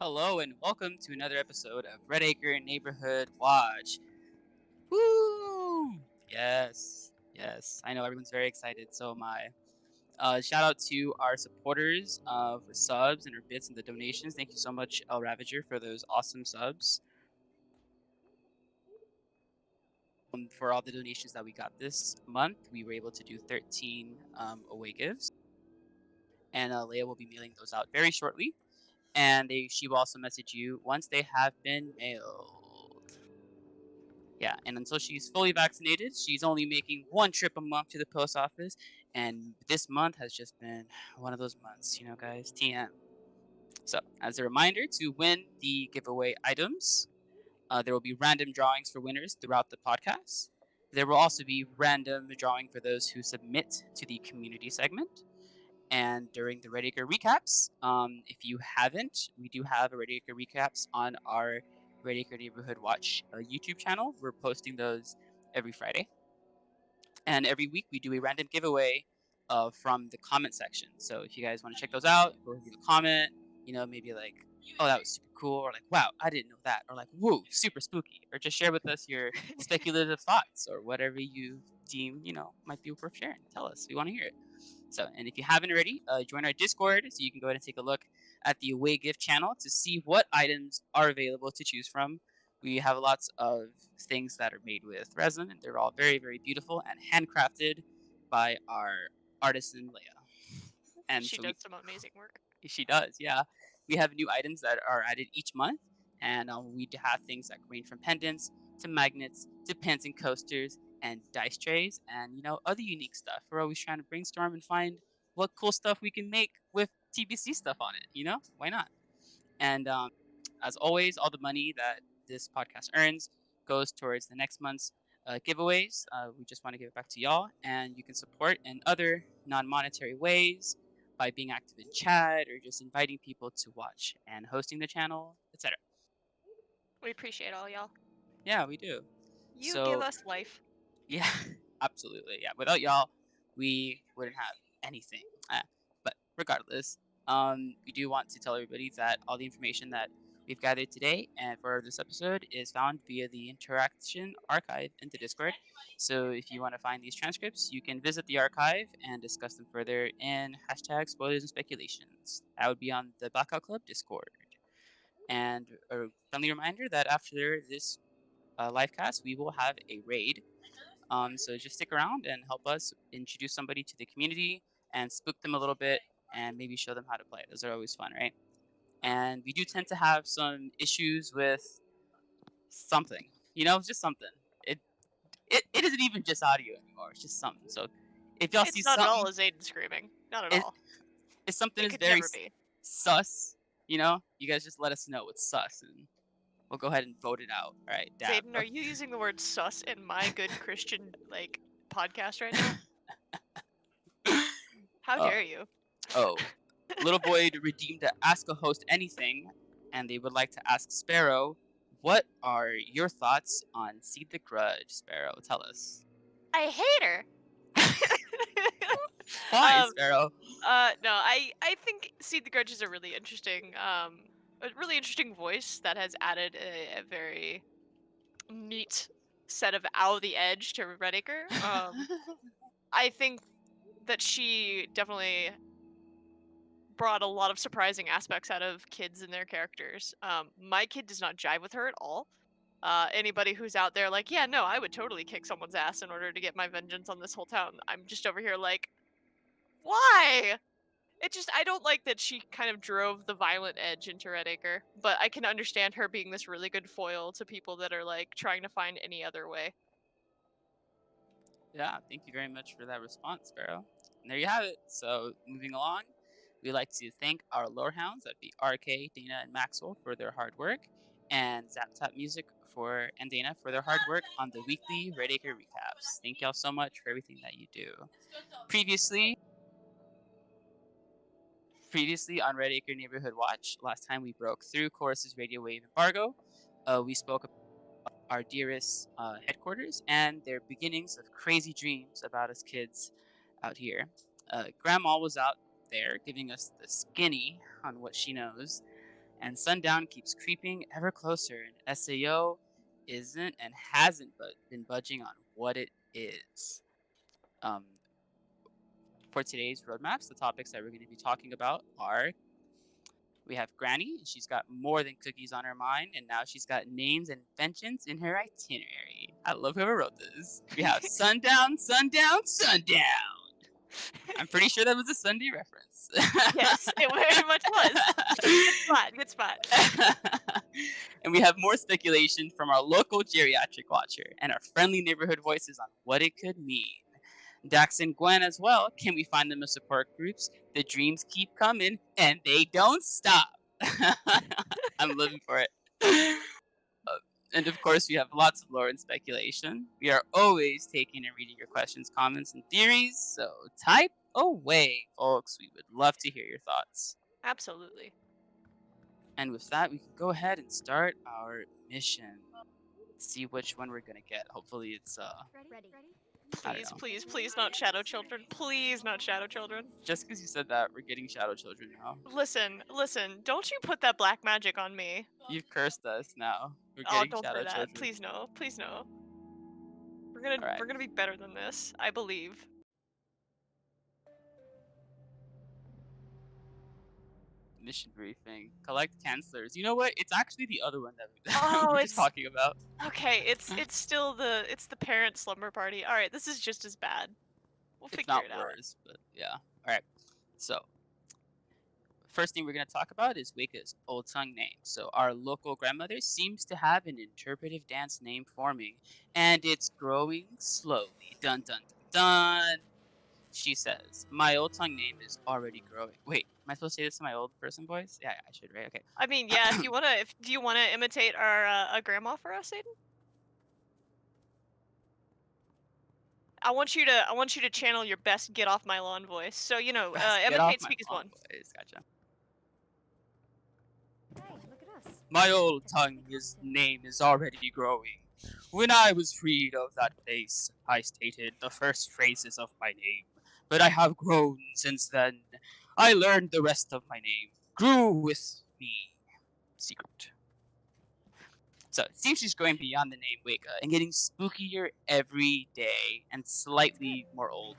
Hello and welcome to another episode of Redacre Neighborhood Watch. Woo! Yes. I know everyone's very excited, so am I. Shout out to our supporters for subs and our bits and the donations. Thank you so much, El Ravager, for those awesome subs. For all the donations that we got this month, we were able to do 13 away gives, and Leia will be mailing those out very shortly. And she will also message you once they have been mailed. Yeah, and until she's fully vaccinated, she's only making one trip a month to the post office, and this month has just been one of those months, guys. TM. So, as a reminder to win the giveaway items, there will be random drawings for winners throughout the podcast. There will also be random drawing for those who submit to the community segment. And during the Redacre recaps, if you haven't, we do have a Redacre recaps on our Redacre Neighborhood Watch YouTube channel. We're posting those every Friday. And every week we do a random giveaway from the comment section. So if you guys want to check those out, go leave a comment, maybe like, oh, that was super cool, or like, wow, I didn't know that, or like, whoa, super spooky, or just share with us your speculative thoughts or whatever you deem, might be worth sharing. Tell us. We want to hear it. So, and if you haven't already, join our Discord so you can go ahead and take a look at the Away Gift channel to see what items are available to choose from. We have lots of things that are made with resin, and they're all very, very beautiful and handcrafted by our artisan Leia. And She so does some amazing work. she does, yeah. We have new items that are added each month, and we have things that range from pendants to magnets to pins and coasters and dice trays and other unique stuff. We're always trying to brainstorm and find what cool stuff we can make with TBC stuff on it. Why not? And as always, all the money that this podcast earns goes towards the next month's giveaways. We just want to give it back to y'all, and you can support in other non-monetary ways by being active in chat or just inviting people to watch and hosting the channel, etc. We appreciate all y'all. Yeah, we do. You give So us life. yeah, absolutely. Yeah, without y'all, we wouldn't have anything. But regardless, we do want to tell everybody that all the information that we've gathered today and for this episode is found via the interaction archive in the Discord. So if you want to find these transcripts, you can visit the archive and discuss them further in hashtag spoilers and speculations. That would be on the Blackout Club Discord. And a friendly reminder that after this live cast, we will have a raid, so just stick around and help us introduce somebody to the community and spook them a little bit and maybe show them how to play. Those are always fun, right? And we do tend to have some issues with something, just something. It, it isn't even just audio anymore. It's just something. So if y'all see It's not at all something, a Zayden screaming. Not at it, all. if something It is could very never be. sus, you guys just let us know it's sus and we'll go ahead and vote it out. All right, dab. Zayden, are you using the word sus in my good Christian podcast right now? How uh, dare you? oh, Little Boy redeemed to ask a host anything, and they would like to ask Sparrow, what are your thoughts on Seed the Grudge? Sparrow, tell us. I hate her. Why, Sparrow? No, I think Seed the Grudge is a really interesting voice that has added a very neat set of Ow the Edge to Redacre. I think that she definitely brought a lot of surprising aspects out of kids and their characters. My kid does not jive with her at all. Anybody who's out there like, yeah, no, I would totally kick someone's ass in order to get my vengeance on this whole town. I'm just over here like, why? I don't like that she kind of drove the violent edge into Redacre, but I can understand her being this really good foil to people that are like trying to find any other way. Yeah, thank you very much for that response, Sparrow. And there you have it. So, moving along, we'd like to thank our lore hounds, that'd be RK, Dana, and Maxwell, for their hard work, and ZapTap Music and Dana for their hard work on the weekly Redacre recaps. Thank y'all so much for everything that you do. Previously, Previously on Redacre Neighborhood Watch, last time we broke through Chorus's radio wave embargo, we spoke about our dearest headquarters and their beginnings of crazy dreams about us kids out here. Grandma was out there giving us the skinny on what she knows, and sundown keeps creeping ever closer, and SAO isn't and hasn't been budging on what it is. Um, for today's roadmaps, the topics that we're going to be talking about are we have Granny, and she's got more than cookies on her mind, and now she's got names and inventions in her itinerary. I love whoever wrote this. We have Sundown, Sundown, Sundown. I'm pretty sure that was a Sunday reference. Yes, it very much was. Good spot. Good spot. And we have more speculation from our local geriatric watcher and our friendly neighborhood voices on what it could mean. Dax and Gwen as well. Can we find them in support groups? The dreams keep coming and they don't stop. I'm living for it. And of course, we have lots of lore and speculation. We are always taking and reading your questions, comments, and theories, so type away, folks. We would love to hear your thoughts. Absolutely. And with that, we can go ahead and start our mission. Let's see which one we're gonna get. Hopefully, it's Ready? I don't Please, know. please, please, not shadow children. Please, not shadow children. Just because you said that, we're getting shadow children now. Listen. Don't you put that black magic on me. You've cursed us now. We're Oh, getting don't shadow say that. children. Please no. Please no. All right. We're gonna be better than this. I believe. Mission briefing. Collect cancelers. You know what? It's actually the other one that we Oh, were just it's talking about. okay. It's still the parent slumber party. All right, this is just as bad. We'll If figure not it out. worse, but yeah. All right. So, first thing we're going to talk about is Weka's old tongue name. So, our local grandmother seems to have an interpretive dance name forming, and it's growing slowly. Dun dun dun dun. She says, "My old tongue name is already growing." Wait, am I supposed to say this in my old person voice? Yeah, I should, right? Okay. I mean, yeah. If you wanna, do you wanna imitate our grandma for us, Aiden? I want you to channel your best "get off my lawn" voice. So Best get off imitate my speak as lawn one. voice. Gotcha. Hey, look at us. My old tongue, his name is already growing. When I was freed of that place, I stated the first phrases of my name, but I have grown since then. I learned the rest of my name, grew with me. Secret. So it seems she's going beyond the name Wicca and getting spookier every day and slightly more old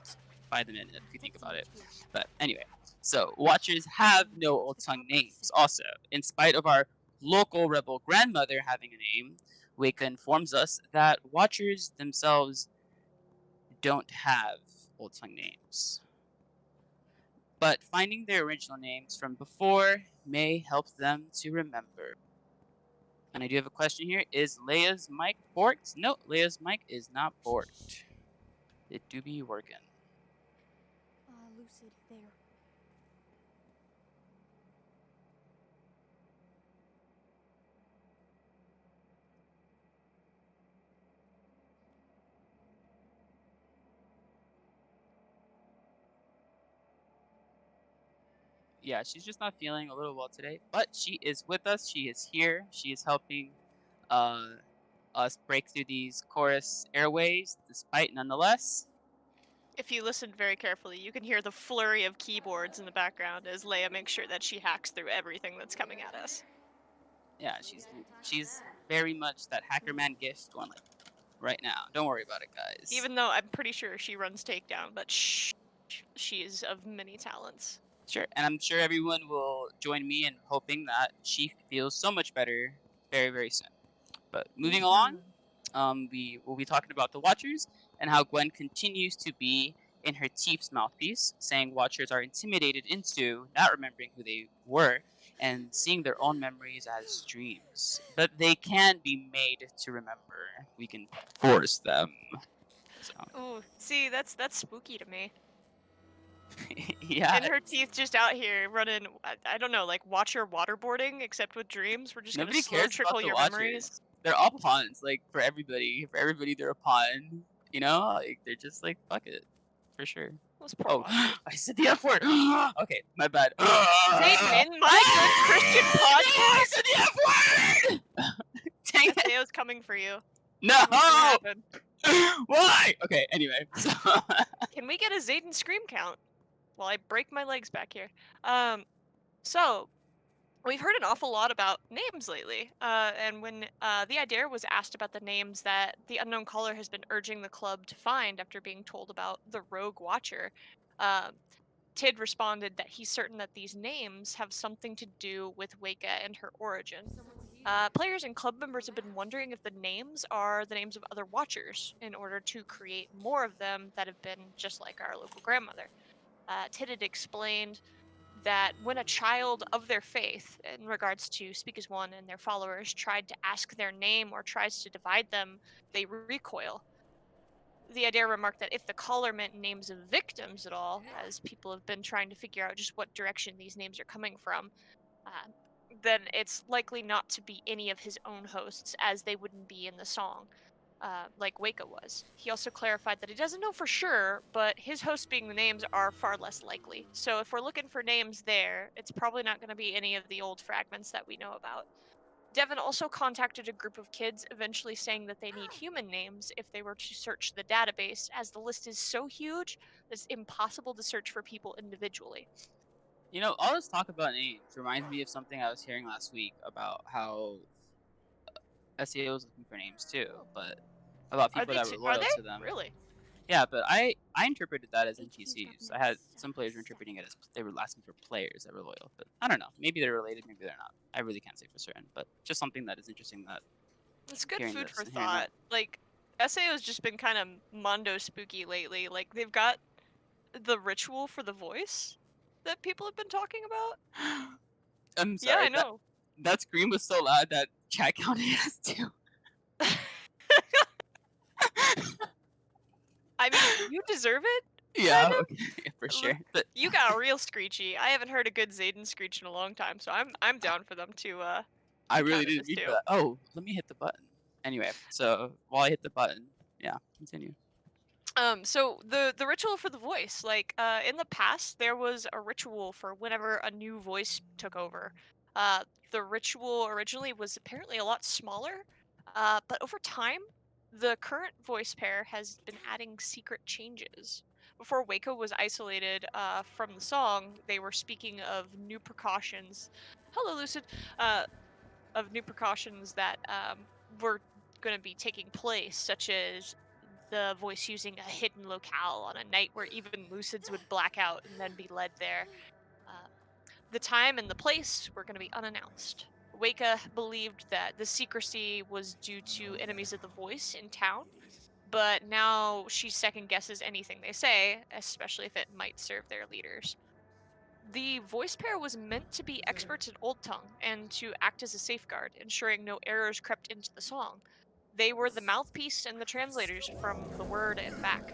by the minute, if you think about it. But anyway, so Watchers have no old tongue names. Also, in spite of our local rebel grandmother having a name, Wicca informs us that Watchers themselves don't have old tongue names. But finding their original names from before may help them to remember. And I do have a question here. Is Leia's mic borked? No, Leia's mic is not borked. It do be working. Lucid, there. Yeah, she's just not feeling a little well today, but she is with us. She is here. She is helping us break through these chorus airways, despite nonetheless. If you listen very carefully, you can hear the flurry of keyboards in the background as Leia makes sure that she hacks through everything that's coming at us. Yeah, she's very much that hacker man gift going like right now. Don't worry about it, guys. Even though I'm pretty sure she runs takedown, but shh, she is of many talents. Sure, and I'm sure everyone will join me in hoping that she feels so much better very, very soon. But moving along, we will be talking about the Watchers and how Gwen continues to be in her chief's mouthpiece, saying Watchers are intimidated into not remembering who they were and seeing their own memories as dreams. But they can be made to remember. We can force them. So Ooh, see, that's spooky to me. yeah. And her teeth just out here running, I don't know, like Watcher waterboarding, except with dreams. We're just Nobody gonna slow cares trickle about the your memories. Watchers. They're all pawns, like for everybody. For everybody, they're a pawn. You know, like they're just like fuck it, for sure. Those poor Oh, Watchers. I said the F word. Okay, my bad. Zayden, in my good Christian I podcast, said the F word. Dang it! SAO's coming for you. No. What's gonna happen? Why? Okay. Anyway, so Can we get a Zayden scream count while I break my legs back here? So we've heard an awful lot about names lately. And when the Idea was asked about the names that the unknown caller has been urging the club to find after being told about the Rogue Watcher, uh, Tid responded that he's certain that these names have something to do with Weka and her origin. Players and club members have been wondering if the names are the names of other Watchers in order to create more of them that have been just like our local grandmother. Tid had explained that when a child of their faith, in regards to Speak as One and their followers, tried to ask their name or tries to divide them, they recoil. The Idea remarked that if the caller meant names of victims at all, as people have been trying to figure out just what direction these names are coming from, uh, then it's likely not to be any of his own hosts, as they wouldn't be in the song, like Weka was. He also clarified that he doesn't know for sure, but his hosts being the names are far less likely. So if we're looking for names there, it's probably not going to be any of the old fragments that we know about. Devin also contacted a group of kids, eventually saying that they need human names if they were to search the database, as the list is so huge that it's impossible to search for people individually. All this talk about names reminds me of something I was hearing last week about how SEO was looking for names too, but about Are people they? that were Are loyal they to them. really? Yeah, but I interpreted that as NPCs. I had some players were HQ's.net. interpreting it as they were asking for players that were loyal, but I don't know. Maybe they're related, maybe they're not. I really can't say for certain, but just something that is interesting that It's good hearing food this for and hearing that. thought. Like SAO has just been kind of mondo spooky lately. Like they've got the ritual for the voice that people have been talking about. I'm Yeah, sorry I that know. that scream was so loud that chat counted as two. I mean, you deserve it, Yeah, kind of. okay, for sure. But You got real screechy. I haven't heard a good Zayden screech in a long time, so I'm down for them I to really counter didn't this mean for too. that. Oh, let me hit the button. Anyway, so while I hit the button, yeah, continue. So the ritual for the voice, like in the past, there was a ritual for whenever a new voice took over. The ritual originally was apparently a lot smaller, but over time, the current voice pair has been adding secret changes. Before Waco was isolated from the song, they were speaking of new precautions. Hello, Lucid. Uh, of new precautions that were going to be taking place, such as the voice using a hidden locale on a night where even lucids would black out and then be led there. Uh, the time and the place were going to be unannounced. Weka believed that the secrecy was due to enemies of the voice in town, but now she second guesses anything they say, especially if it might serve their leaders. The voice pair was meant to be experts in Old Tongue and to act as a safeguard, ensuring no errors crept into the song. They were the mouthpiece and the translators from the word and back.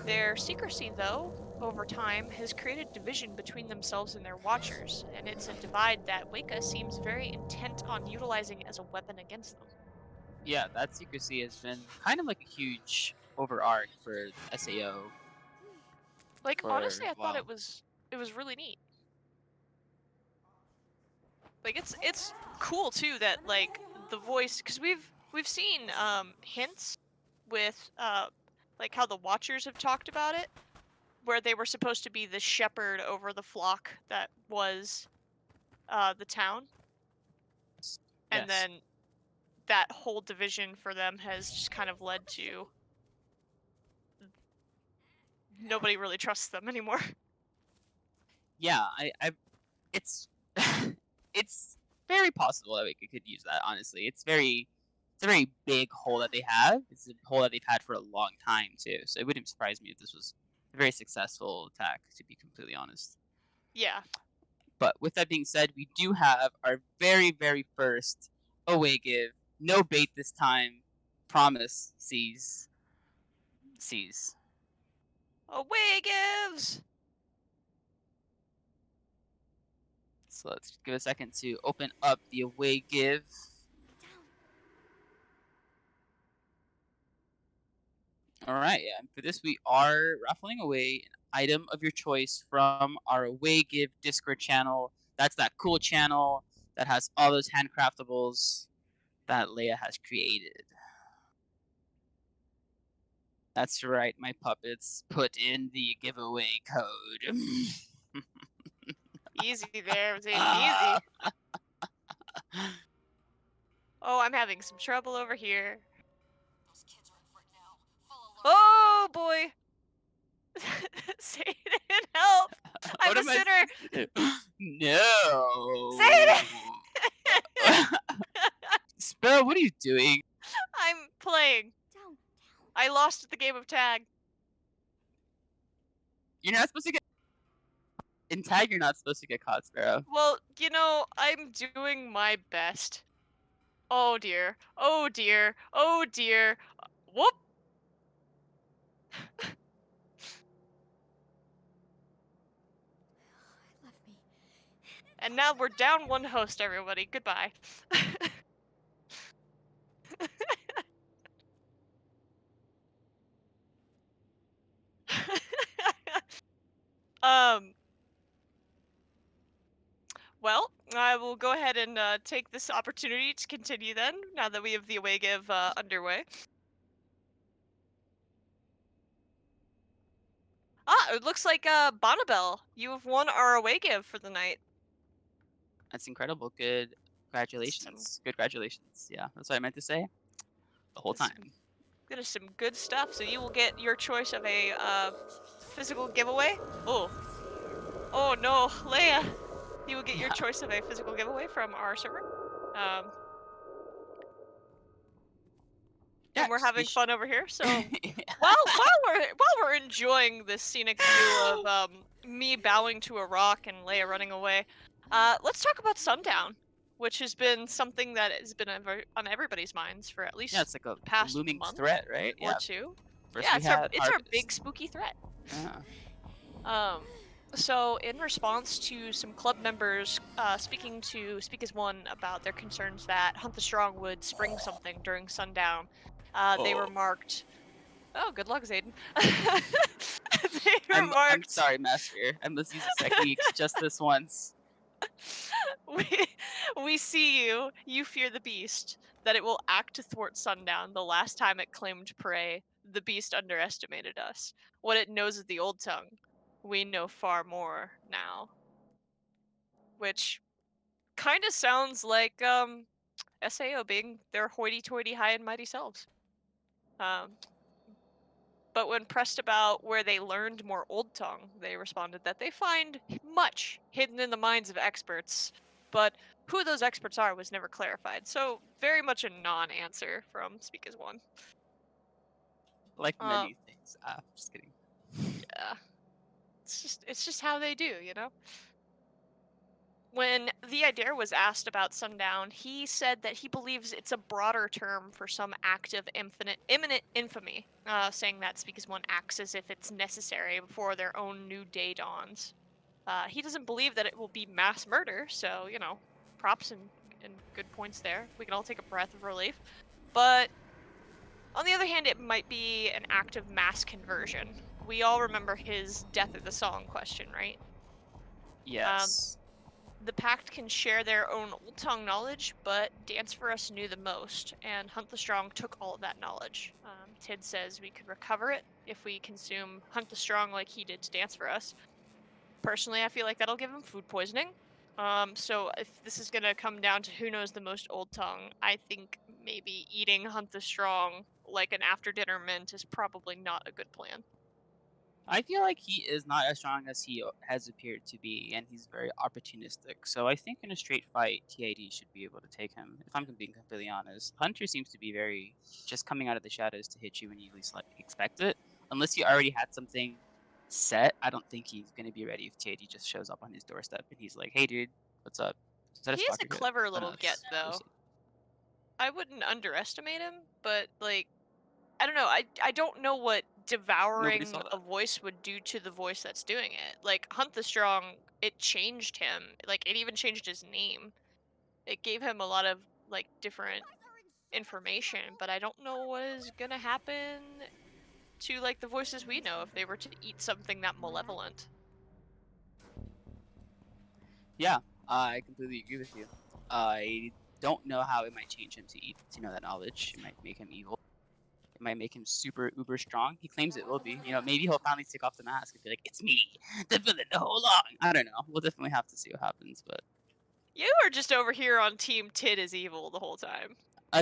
Their secrecy, though, over time, has created division between themselves and their watchers, and it's a divide that Weka seems very intent on utilizing as a weapon against them. Yeah, that secrecy has been kind of like a huge overarch for SAO Like for honestly, I a thought while. it was really neat. Like it's cool too that like the voice, because we've seen hints with like how the Watchers have talked about it, where they were supposed to be the shepherd over the flock that was the town, and Yes. then that whole division for them has just kind of led to nobody really trusts them anymore. Yeah, I it's it's very possible that we could use that, honestly. It's a very big hole that they have. It's a hole that they've had for a long time too. So it wouldn't surprise me if this was a very successful attack, to be completely honest. Yeah. But with that being said, we do have our very, very first away give. No bait this time. Promise. Sees. Away gives. So let's give a second to open up the away give. All right, yeah. And for this, we are raffling away an item of your choice from our away give Discord channel. That's that cool channel that has all those handcraftables that Leia has created. That's right, my puppets. Put in the giveaway code. Easy there, Zayden. Easy. Oh, I'm having some trouble over here. Oh boy! Satan, help! I'm What a am I sinner! supposed to do? No. Satan! Sparrow, what are you doing? I'm playing. I lost at the game of tag. You're not supposed to get in tag. You're not supposed to get caught, Sparrow. Well, I'm doing my best. Oh dear. Oh dear. Oh dear. Whoop! And now we're down one host, everybody. Goodbye. um, well, I will go ahead and take this opportunity to continue then, now that we have the away give underway. Ah, it looks like Bonnabelle, you have won our away give for the night. That's incredible. Good. Some Congratulations. Good congratulations. Yeah, that's what I meant to say the whole some time. that is some good stuff. So you will get your choice of a physical giveaway. Oh, oh no, Leia, you will get your Yeah. choice of a physical giveaway from our server. Um, Yeah. and we're Just be. having fun over here. So Yeah. while we're enjoying this scenic view of me bowing to a rock and Leia running away, let's talk about Sundown, which has been something that has been on everybody's minds for at Yeah, least it's like a the past looming month threat, right? or Yeah. two. First Yeah, we had it's our big Harvest. spooky threat. Yeah. Um, so in response to some club members speaking to Speak as One about their concerns that Hunt the Strong would spring something during sundown, they Oh. remarked, "Oh, good luck, Zayden." They I'm remarked, sorry, Master. I must use his techniques just this once. "We we see you. You fear the beast. That it will act to thwart sundown. The last time it claimed prey, the beast underestimated us. What it knows of the old tongue, we know far more now." Which kind of sounds like SAO being their hoity-toity high and mighty selves. Um, but when pressed about where they learned more Old Tongue, they responded that they find much hidden in the minds of experts, but who those experts are was never clarified. So very much a non-answer from Speak as One. Like Uh, many things. Just kidding. yeah, it's just how they do, you know. When the Adair was asked about sundown, he said that he believes it's a broader term for some act of imminent infamy, saying that Speak as One acts as if it's necessary before their own new day dawns. He doesn't believe that it will be mass murder, so, props and good points there. We can all take a breath of relief. But on the other hand, it might be an act of mass conversion. We all remember his Death of the Song question, right? Um, Yes. The Pact can share their own Old Tongue knowledge, but Dance for Us knew the most, and Hunt the Strong took all of that knowledge. Tid says we could recover it if we consume Hunt the Strong like he did to Dance for Us. Personally, I feel like that'll give him food poisoning. So if this is gonna come down to who knows the most Old Tongue, I think maybe eating Hunt the Strong like an after dinner mint is probably not a good plan. I feel like he is not as strong as he has appeared to be, and he's very opportunistic. So I think in a straight fight, TID should be able to take him. If I'm being completely honest, Hunter seems to be very just coming out of the shadows to hit you when you least like expect it. Unless you already had something set, I don't think he's gonna be ready if TID just shows up on his doorstep and he's like, "Hey, dude, what's up?" Is that a He is a stalker hit? clever Oh no, little get, it's though. Lucy. I wouldn't underestimate him, but like I don't know. I don't know what Nobody devouring saw a that. voice would do to the voice that's doing it. Like Hunt the Strong, it changed him. Like it even changed his name. It gave him a lot of like different information, but I don't know what is gonna happen to like the voices we know if they were to eat something that malevolent. Yeah, I completely agree with you. I don't know how it might change him to know that knowledge. It might make him evil. It might make him super uber strong. He claims it will be. Maybe he'll finally take off the mask and be like, "It's me, the villain the whole long." I don't know. We'll definitely have to see what happens, but You are just over here on team Tid is evil the whole time.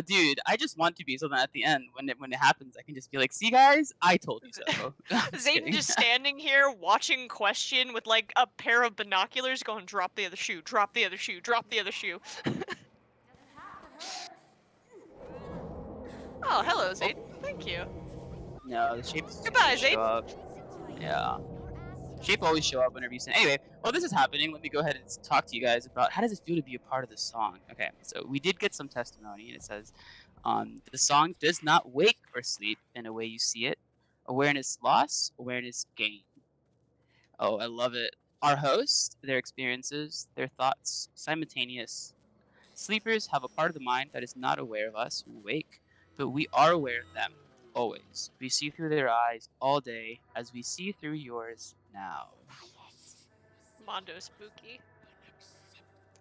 Dude, I just want to be so that at the end, when it happens, I can just be like, "See, guys, I told you so." I'm just Zayden kidding. just standing here watching Question with like a pair of binoculars going, drop the other shoe, drop the other shoe, drop the other shoe. Oh, hello, Oh, Zayden. Thank you. no, the shapes Goodbye, usually show Zayden. up. Yeah. Shape always show up whenever you sing. Anyway, while this is happening, let me go ahead and talk to you guys about how does it feel to be a part of this song. Okay, so we did get some testimony, and it says, the song does not wake or sleep in a way you see it. Awareness loss, awareness gain. Oh, I love it. Our hosts, their experiences, their thoughts, simultaneous. Sleepers have a part of the mind that is not aware of us when awake, but we are aware of them always. We see through their eyes all day as we see through yours now. Mondo spooky.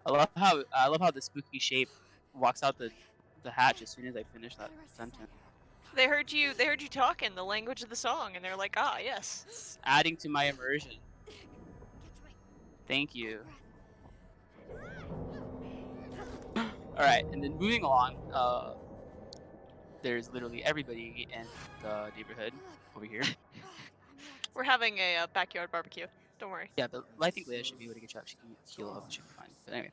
I love how the spooky shape walks out the hatch as soon as I finish that sentence. They heard you talking the language of the song, and they're like, ah, yes. It's adding to my immersion. Thank you. All right, and then moving along, there's literally everybody in the neighborhood over here. We're having a backyard barbecue. Don't worry. Yeah, but I think Leia should be able to get you up. She can heal up. It should be fine. But anyway,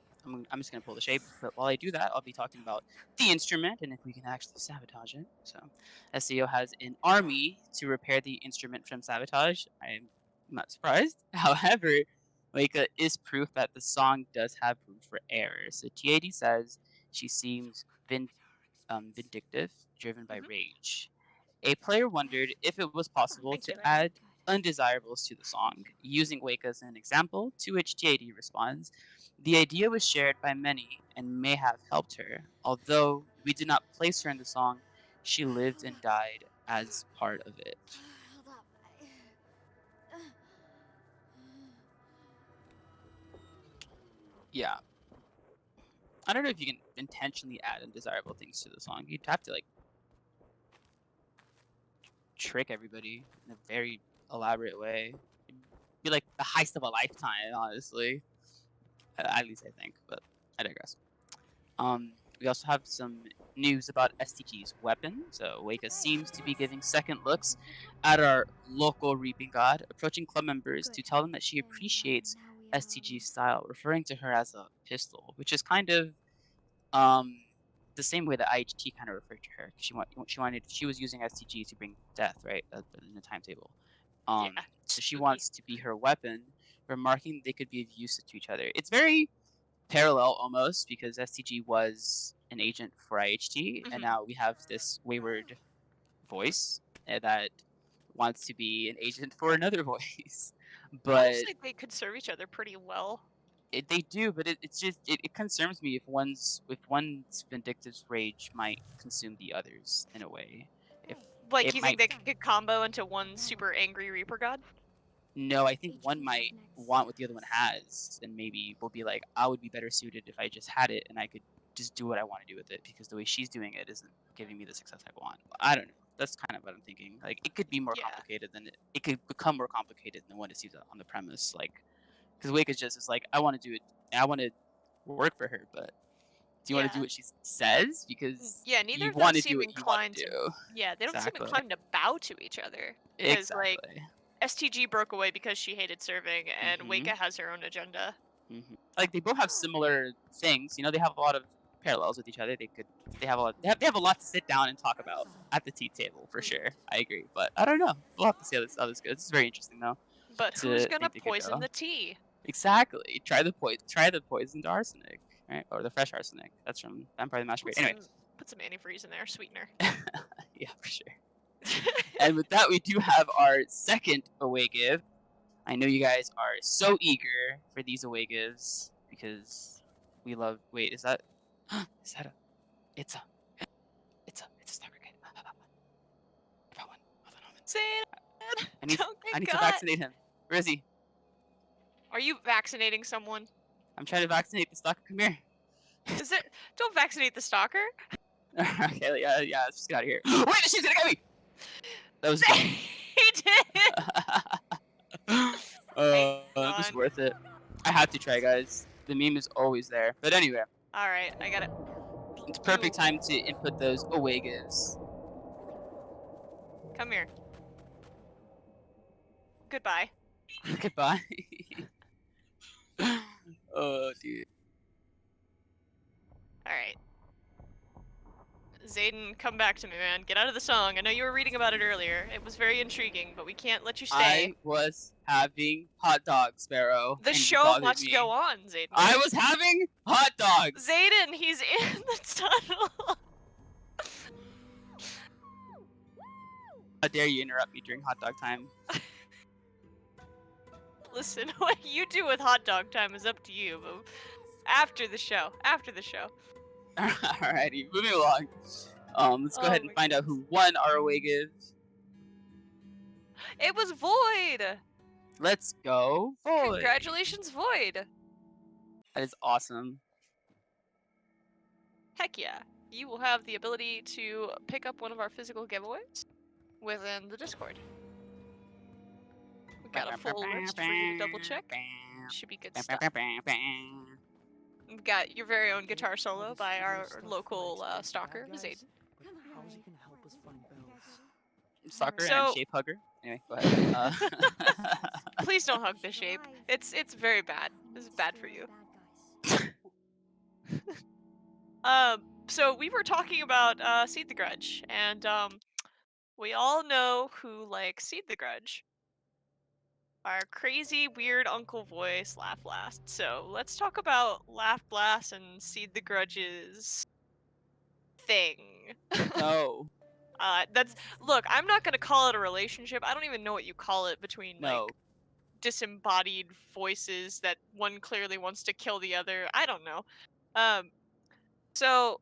I'm just gonna pull the shape. But while I do that, I'll be talking about the instrument and if we can actually sabotage it. So, SEO has an army to repair the instrument from sabotage. I'm not surprised. However, is proof that the song does have room for error. So TAD says she seems vindictive, driven by Hmm. rage. A player wondered if it was possible Thanks, to Taylor. add undesirables to the song, using Wake as an example, to which TAD responds, the idea was shared by many and may have helped her. Although we did not place her in the song, she lived and died as part of it. Hold up. Yeah. I don't know if you can intentionally add undesirable things to the song. You'd have to, like, trick everybody in a very elaborate way. It'd be like the heist of a lifetime, honestly. At least I think, but I digress. We also have some news about STG's weapon. So Waka seems to be giving second looks at our local reaping god, approaching club members to tell them that she appreciates STG's style, referring to her as a pistol, which is kind of um, the same way that IHT kind of referred to her. She was using STG to bring death, right, in the timetable. Yeah, So she spooky. wants to be her weapon, remarking they could be of use to each other. It's very parallel almost because STG was an agent for IHT, and Hmm. now we have this wayward voice that wants to be an agent for another voice. But Honestly, they could serve each other pretty well. they do, but it concerns me if one's vindictive rage might consume the others in a way. If Like, it you think might they could combo into one super angry Reaper god? No, I think one might want what the other one has, and maybe will be like, I would be better suited if I just had it and I could just do what I want to do with it because the way she's doing it isn't giving me the success I want. I don't know. That's kind of what I'm thinking. Like, it could be more Yeah. complicated than it could become more complicated than what it seems on the premise. Like, because Wake is like, I want to do it, I want to work for her, but do you want to do Yeah. what she says? Because Yeah, neither you of them want to do seem what you want inclined to to. do. Yeah, they don't seem Exactly. inclined to bow to each other. Because, like, Exactly. STG broke away because she hated serving, and Hmm. Weka has her own agenda. Like they both have similar things. You know, they have a lot of parallels with each other. They have a lot to sit down and talk about at the tea table for sure. I agree, but I don't know. We'll have to see how this goes. This is very interesting though But who's to gonna think they could poison go. the tea? Exactly. Try the poisoned arsenic, right? Or the fresh arsenic. That's from Vampire the Masquerade. Put Anyway, some antifreeze in there, sweetener. yeah, for sure. And with that, we do have our second away give. I know you guys are so eager for these away gives because we love. Wait, is that? Is that a? It's a. It's a stalker kid. I found one. Hold on. Sad. I need. Don't I get need to caught. vaccinate him. Where is he? Are you vaccinating someone? I'm trying to vaccinate the stalker. Come here. Is it? Don't vaccinate the stalker. Okay, yeah. Let's just get out of here. Wait, she's gonna get me. That was dumb. He did. Hang It was on. worth it. I had to try, guys. The meme is always there. But anyway, All right, I got it. it's perfect You time to input those away gives. come here. Goodbye. Goodbye. Oh, dude. All right. Zayden, come back to me, man. Get out of the song. I know you were reading about it earlier. It was very intriguing, but we can't let you stay. I was having hot dogs, Sparrow, The and you show bothered must go me. on, Zayden. I was having hot dogs. Zayden, he's in the tunnel. How dare you interrupt me during hot dog time? Listen, what you do with hot dog time is up to you, but after the show. Alrighty, moving along. Let's go Oh ahead and my find out who won our away gives. It was Void! Let's go, Void. Congratulations, Void! That is awesome. Heck yeah. You will have the ability to pick up one of our physical giveaways within the Discord. We got a full list for you to double check. Should be good stuff. We've got your very own guitar solo by our local stalker, Zayden. Soccer and So- shape hugger. Anyway, go ahead. Please don't hug the shape. It's very bad. This is bad for you. So we were talking about Seed the Grudge, and we all know who likes Seed the Grudge. Our crazy, weird Uncle Voice, Laugh Blast. So let's talk about Laugh Blast and Seed the Grudge's thing. No, Look, I'm not gonna call it a relationship. I don't even know what you call it between no. like disembodied voices that one clearly wants to kill the other. I don't know. So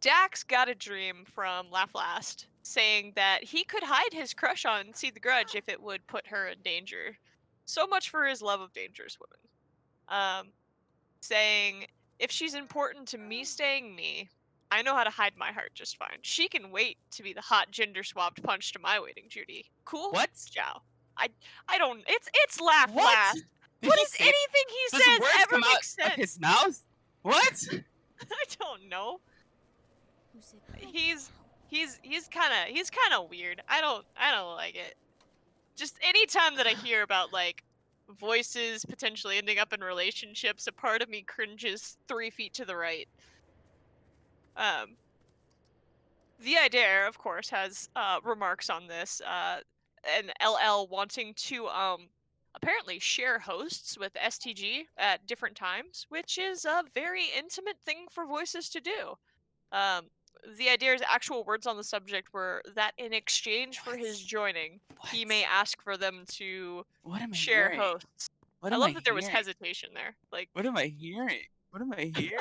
Dax got a dream from Laugh Last saying that he could hide his crush on See the Grudge if it would put her in danger. So much for his love of dangerous women. Saying, if she's important to me staying me, I know how to hide my heart just fine. She can wait to be the hot gender swapped punch to my waiting Judy. Cool? What? Ciao. I don't it's Laugh What? Last. Did What he does say? anything he Does says words ever come make out sense? of his mouth? What? I don't know. He's kind of weird. I don't like it. Just anytime that I hear about like voices potentially ending up in relationships, a part of me cringes 3 feet to the right. The idea, of course, has remarks on this. And LL wanting to apparently share hosts with STG at different times, which is a very intimate thing for voices to do. The idea's actual words on the subject were that in exchange for his joining, he may ask for them to What am I share hearing? hosts. What I am love I that there was hearing? hesitation there. Like, What am I hearing? What am I hearing?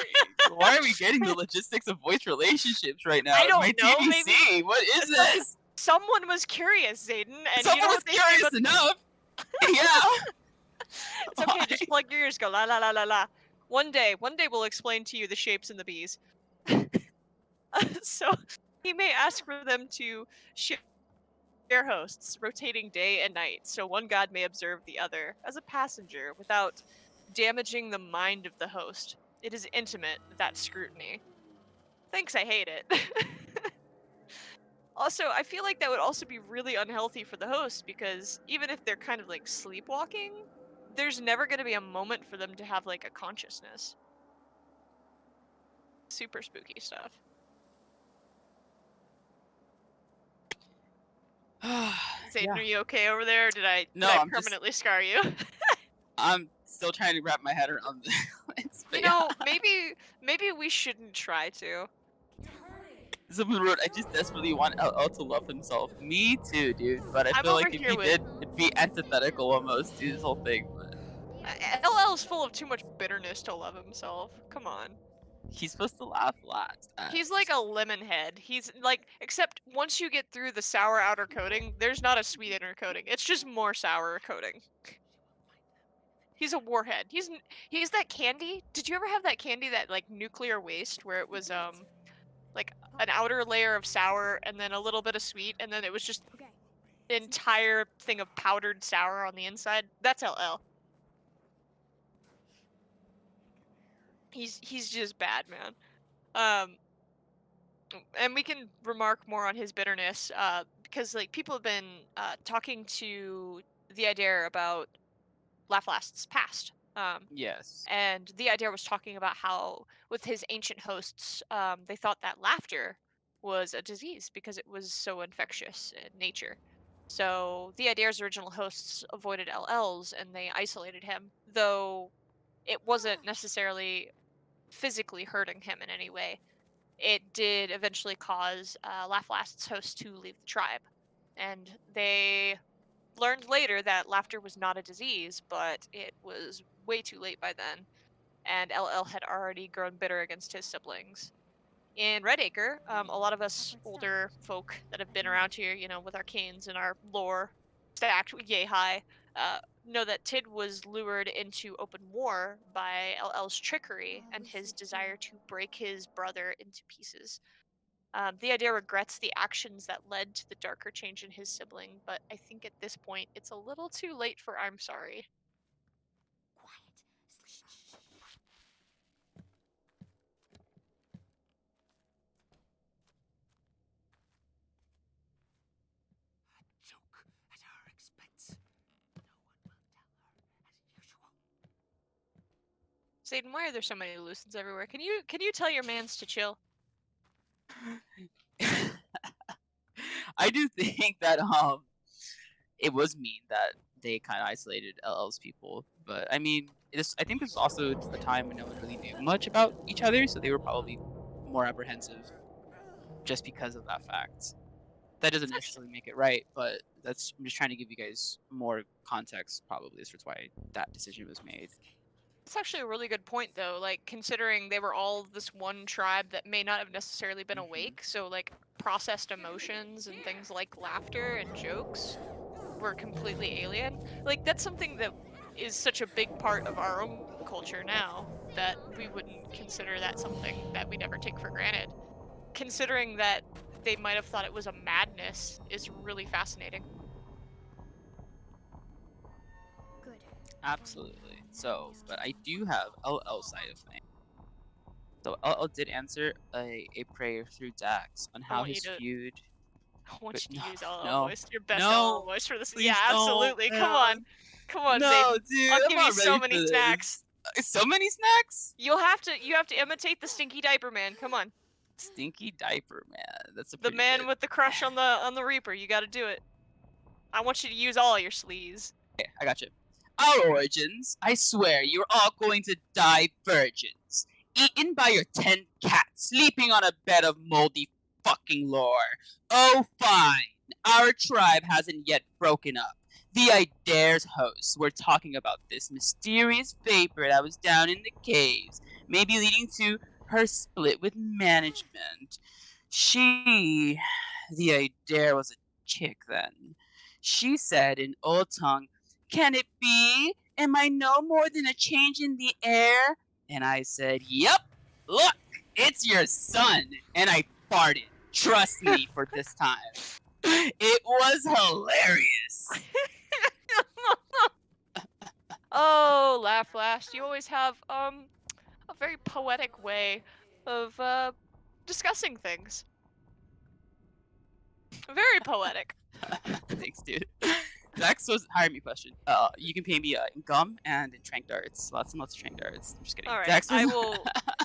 Why are we getting the logistics of voice relationships right now? I don't My know, TBC. maybe- What is this? someone was curious, Zayden, and Someone you know was what they say curious about enough. Yeah. It's okay, just plug your ears, go la la la la la. One day we'll explain to you the shapes and the bees. So he may ask for them to share hosts, rotating day and night, so one god may observe the other as a passenger without damaging the mind of the host. It is intimate, that scrutiny. Thanks, I hate it. Also, I feel like that would also be really unhealthy for the host because even if they're kind of like sleepwalking, there's never going to be a moment for them to have like a consciousness. Super spooky stuff. Zayden, are you okay over there? Or did I No, I'm just- permanently scar you? I'm still trying to wrap my head around this. You know, maybe we shouldn't try to. Someone wrote, I just desperately want LL to love himself. Me too, dude. But I I'm feel over like if here he with- did, it'd be antithetical almost to his whole thing. But LL's full of too much bitterness to love himself. Come on. he's supposed to laugh last. He's like a lemon head. He's like, except once you get through the sour outer coating, there's not a sweet inner coating. It's just more sour coating. He's a warhead. He's that candy. Did you ever have that candy, that like nuclear waste, where it was like an outer layer of sour and then a little bit of sweet, and then it was just an entire thing of powdered sour on the inside? That's LL. He's just bad, man. Um, and we can remark more on his bitterness, because like people have been talking to the idea about Laflast's past. Yes. And the idea was talking about how with his ancient hosts, they thought that laughter was a disease because it was so infectious in nature. So the idea's original hosts avoided LLs and they isolated him, though it wasn't necessarily physically hurting him in any way. It did eventually cause Laflast's host to leave the tribe. And they learned later that laughter was not a disease, but it was way too late by then, and LL had already grown bitter against his siblings. In Redacre, a lot of us older folk that have been around here, with our canes and our lore stacked yay high, know that Tid was lured into open war by LL's trickery and his desire to break his brother into pieces. The idea regrets the actions that led to the darker change in his sibling, but I think at this point it's a little too late for I'm sorry. Zayden, why are there so many Lucens everywhere? Can you tell your mans to chill? I do think that it was mean that they kind of isolated LL's people, but I mean, I think this was also a time when no one really knew much about each other, so they were probably more apprehensive just because of that fact. That doesn't It's actually necessarily make it right, but I'm just trying to give you guys more context, probably, as to why that decision was made. it's actually a really good point though, like considering they were all this one tribe that may not have necessarily been Hmm. awake, so like processed emotions and things like laughter and jokes were completely alien. Like that's something that is such a big part of our own culture now that we wouldn't consider that something that we'd ever take for granted. Considering that they might have thought it was a madness is really fascinating. Absolutely. So, but I do have LL side of things. So LL did answer a prayer through Dax on I how want you his to feud. I want But you to no, use LL no, voice, your best LL no, voice for this. Yeah, please don't, absolutely. Come man. on. Come on, No, Zayden. dude, I'll I'm give you not so ready for many snacks. this. So many snacks? You have to imitate the stinky diaper man. Come on. Stinky diaper, man. That's a The pretty man good. with the crush on the Reaper. You got to do it. I want you to use all your sleaze. I got you. Our origins. I swear, you're all going to die virgins, eaten by your 10 cats, sleeping on a bed of moldy fucking lore. Oh, fine. Our tribe hasn't yet broken up. The Idare's hosts were talking about this mysterious vapor that was down in the caves, maybe leading to her split with management. She, the Idare, was a chick then. She said in old tongue, "Can it be? Am I no more than a change in the air?" And I said, "Yep, look, it's your son." And I farted. Trust me for this time. It was hilarious. Oh, laugh last. You always have a very poetic way of discussing things. Very poetic. Thanks, dude. Dax was hiring me question. You can pay me in gum and in trank darts. Lots and lots of trank darts. I'm just kidding. All right. Dax was.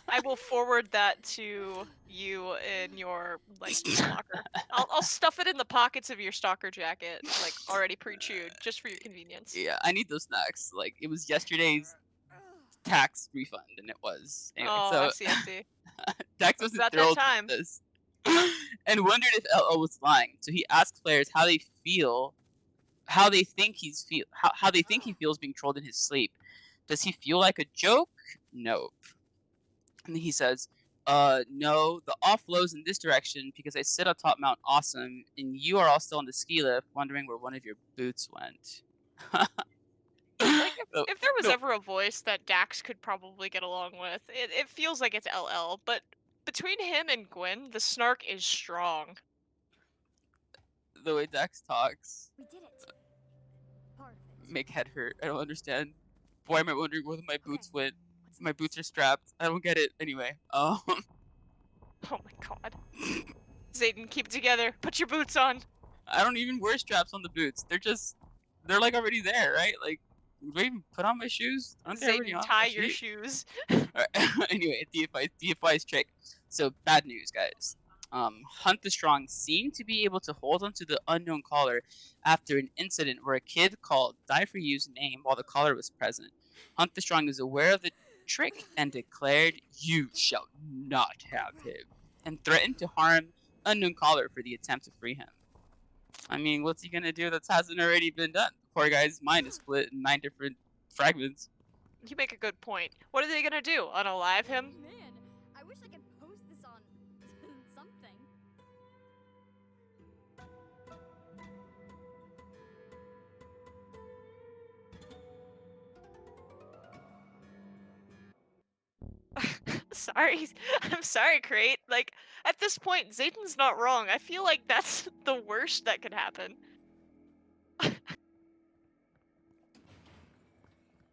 I will forward that to you in your like locker. I'll stuff it in the pockets of your stalker jacket, like already pre-chewed, just for your convenience. Yeah, I need those snacks. Like it was yesterday's tax refund, and it was anyway. Oh, I So see, I see. Dax It's wasn't about that thrilled with time. this, and wondered if LO was lying. So he asked players how they feel, how they think he feels being trolled in his sleep. Does he feel like a joke? Nope. And he says, no, the off flow's in this direction because I sit atop Mount Awesome, and you are all still on the ski lift, wondering where one of your boots went." Like no, if there was no, ever a voice that Dax could probably get along with, it feels like it's LL, but between him and Gwen, the snark is strong. the way Dax talks make head hurt. I don't understand. Why am I wondering where my boots went? My boots are strapped. I don't get it. Anyway, Oh my god. Zayden, keep it together. Put your boots on. I don't even wear straps on the boots. They're like already there, right? Like, do I even put on my shoes? Aren't they already Zayden, on tie my your feet? shoes. Anyway, DFI's trick. So bad news, guys. Hunt the Strong seemed to be able to hold onto the unknown caller after an incident where a kid called Die for You's name while the caller was present. Hunt the Strong is aware of the trick and declared, "You shall not have him," and threatened to harm unknown caller for the attempt to free him. I mean, what's he gonna do that hasn't already been done? The poor guy's mind is split in 9 different fragments. You make a good point. What are they gonna do? Unalive him? Man, I wish I could post this on something. Sorry. I'm sorry, Crate. Like, at this point, Zayden's not wrong. I feel like that's the worst that could happen.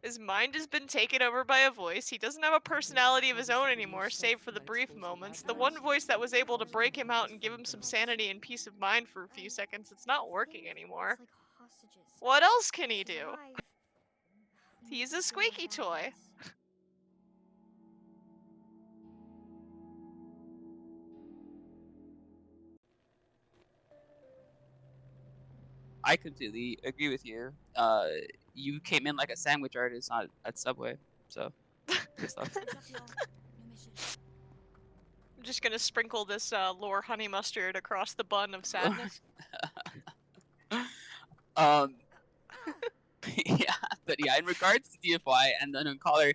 His mind has been taken over by a voice. He doesn't have a personality of his own anymore, save for the brief moments. The one voice that was able to break him out and give him some sanity and peace of mind for a few seconds, it's not working anymore. It's like hostages. What else can he do? Why? He's a squeaky toy. I completely agree with you. You came in like a sandwich artist at Subway, so good stuff. Heads up, y'all. New mission. I'm just gonna sprinkle this lore honey mustard across the bun of sadness. um, yeah, but yeah, in regards to DFY and the unknown caller,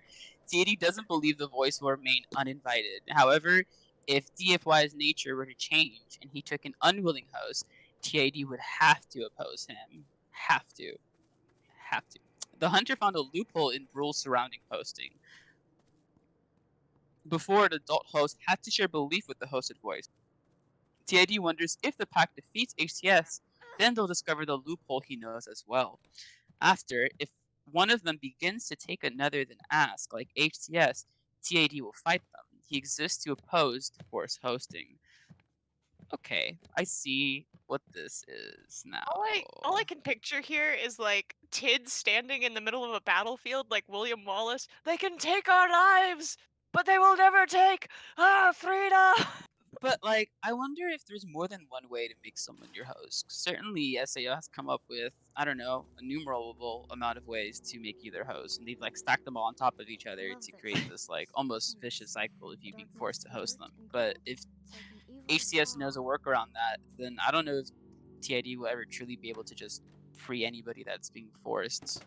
TAD doesn't believe the voice will remain uninvited. However, if DFY's nature were to change and he took an unwilling host, TAD would have to oppose him. Have to. Have to. The hunter found a loophole in rules surrounding hosting. Before, an adult host had to share belief with the hosted voice. TID wonders if the pack defeats HTS, then they'll discover the loophole he knows as well. After, if one of them begins to take another than ask, like HTS, TAD will fight them. He exists to oppose to force hosting. Okay, I see what this is now. All I can picture here is like Tid standing in the middle of a battlefield like William Wallace. They can take our lives, but they will never take our freedom. But like, I wonder if there's more than one way to make someone your host. Certainly, SAO has come up with, I don't know, a numerable amount of ways to make you their host, and they've like stacked them all on top of each other Love to this. create this like almost vicious cycle of you being Darkness, forced to host dirt, them. and But gold. if It's like an evil HCS knows a law. workaround that, then I don't know if TID will ever truly be able to just free anybody that's being forced.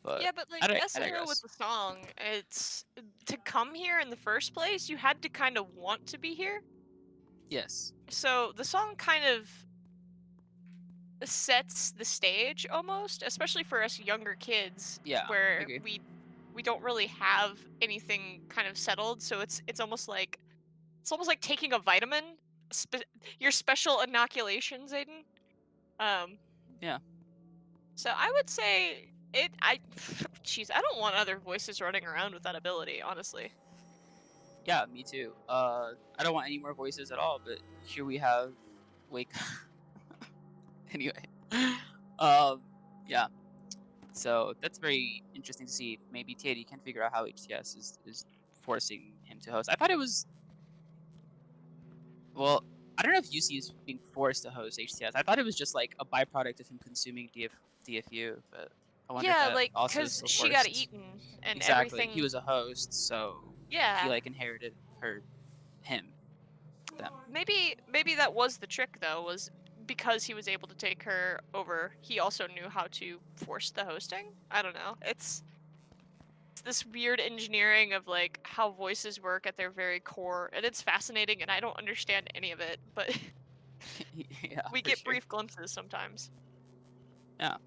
But Yeah, but like I SAO with digress. the song, it's to come here in the first place, you had to kind of want to be here. Yes. So the song kind of sets the stage almost, especially for us younger kids, Yeah, I where agree. we don't really have anything kind of settled. So it's almost like taking a vitamin, your special inoculation, Zayden. Um, Yeah. so I would say jeez, I don't want other voices running around with that ability, honestly. Yeah, me too. I don't want any more voices at all, but here we have Wake. Anyway. Yeah. So that's very interesting to see if maybe TAD can figure out how HTS is forcing him to host. I thought it was, well, I don't know if UC is being forced to host HTS. I thought it was just like a byproduct of him consuming DFU, but I wonder if Yeah, that like also is cause still she got forced. eaten and Exactly. He everything. was a host, so he Yeah, like inherited him, them. maybe that was the trick though, was because he was able to take her over. He also knew how to force the hosting. I don't know. It's this weird engineering of like how voices work at their very core, and it's fascinating, and I don't understand any of it, but Yeah, we for get sure. brief glimpses sometimes. Yeah.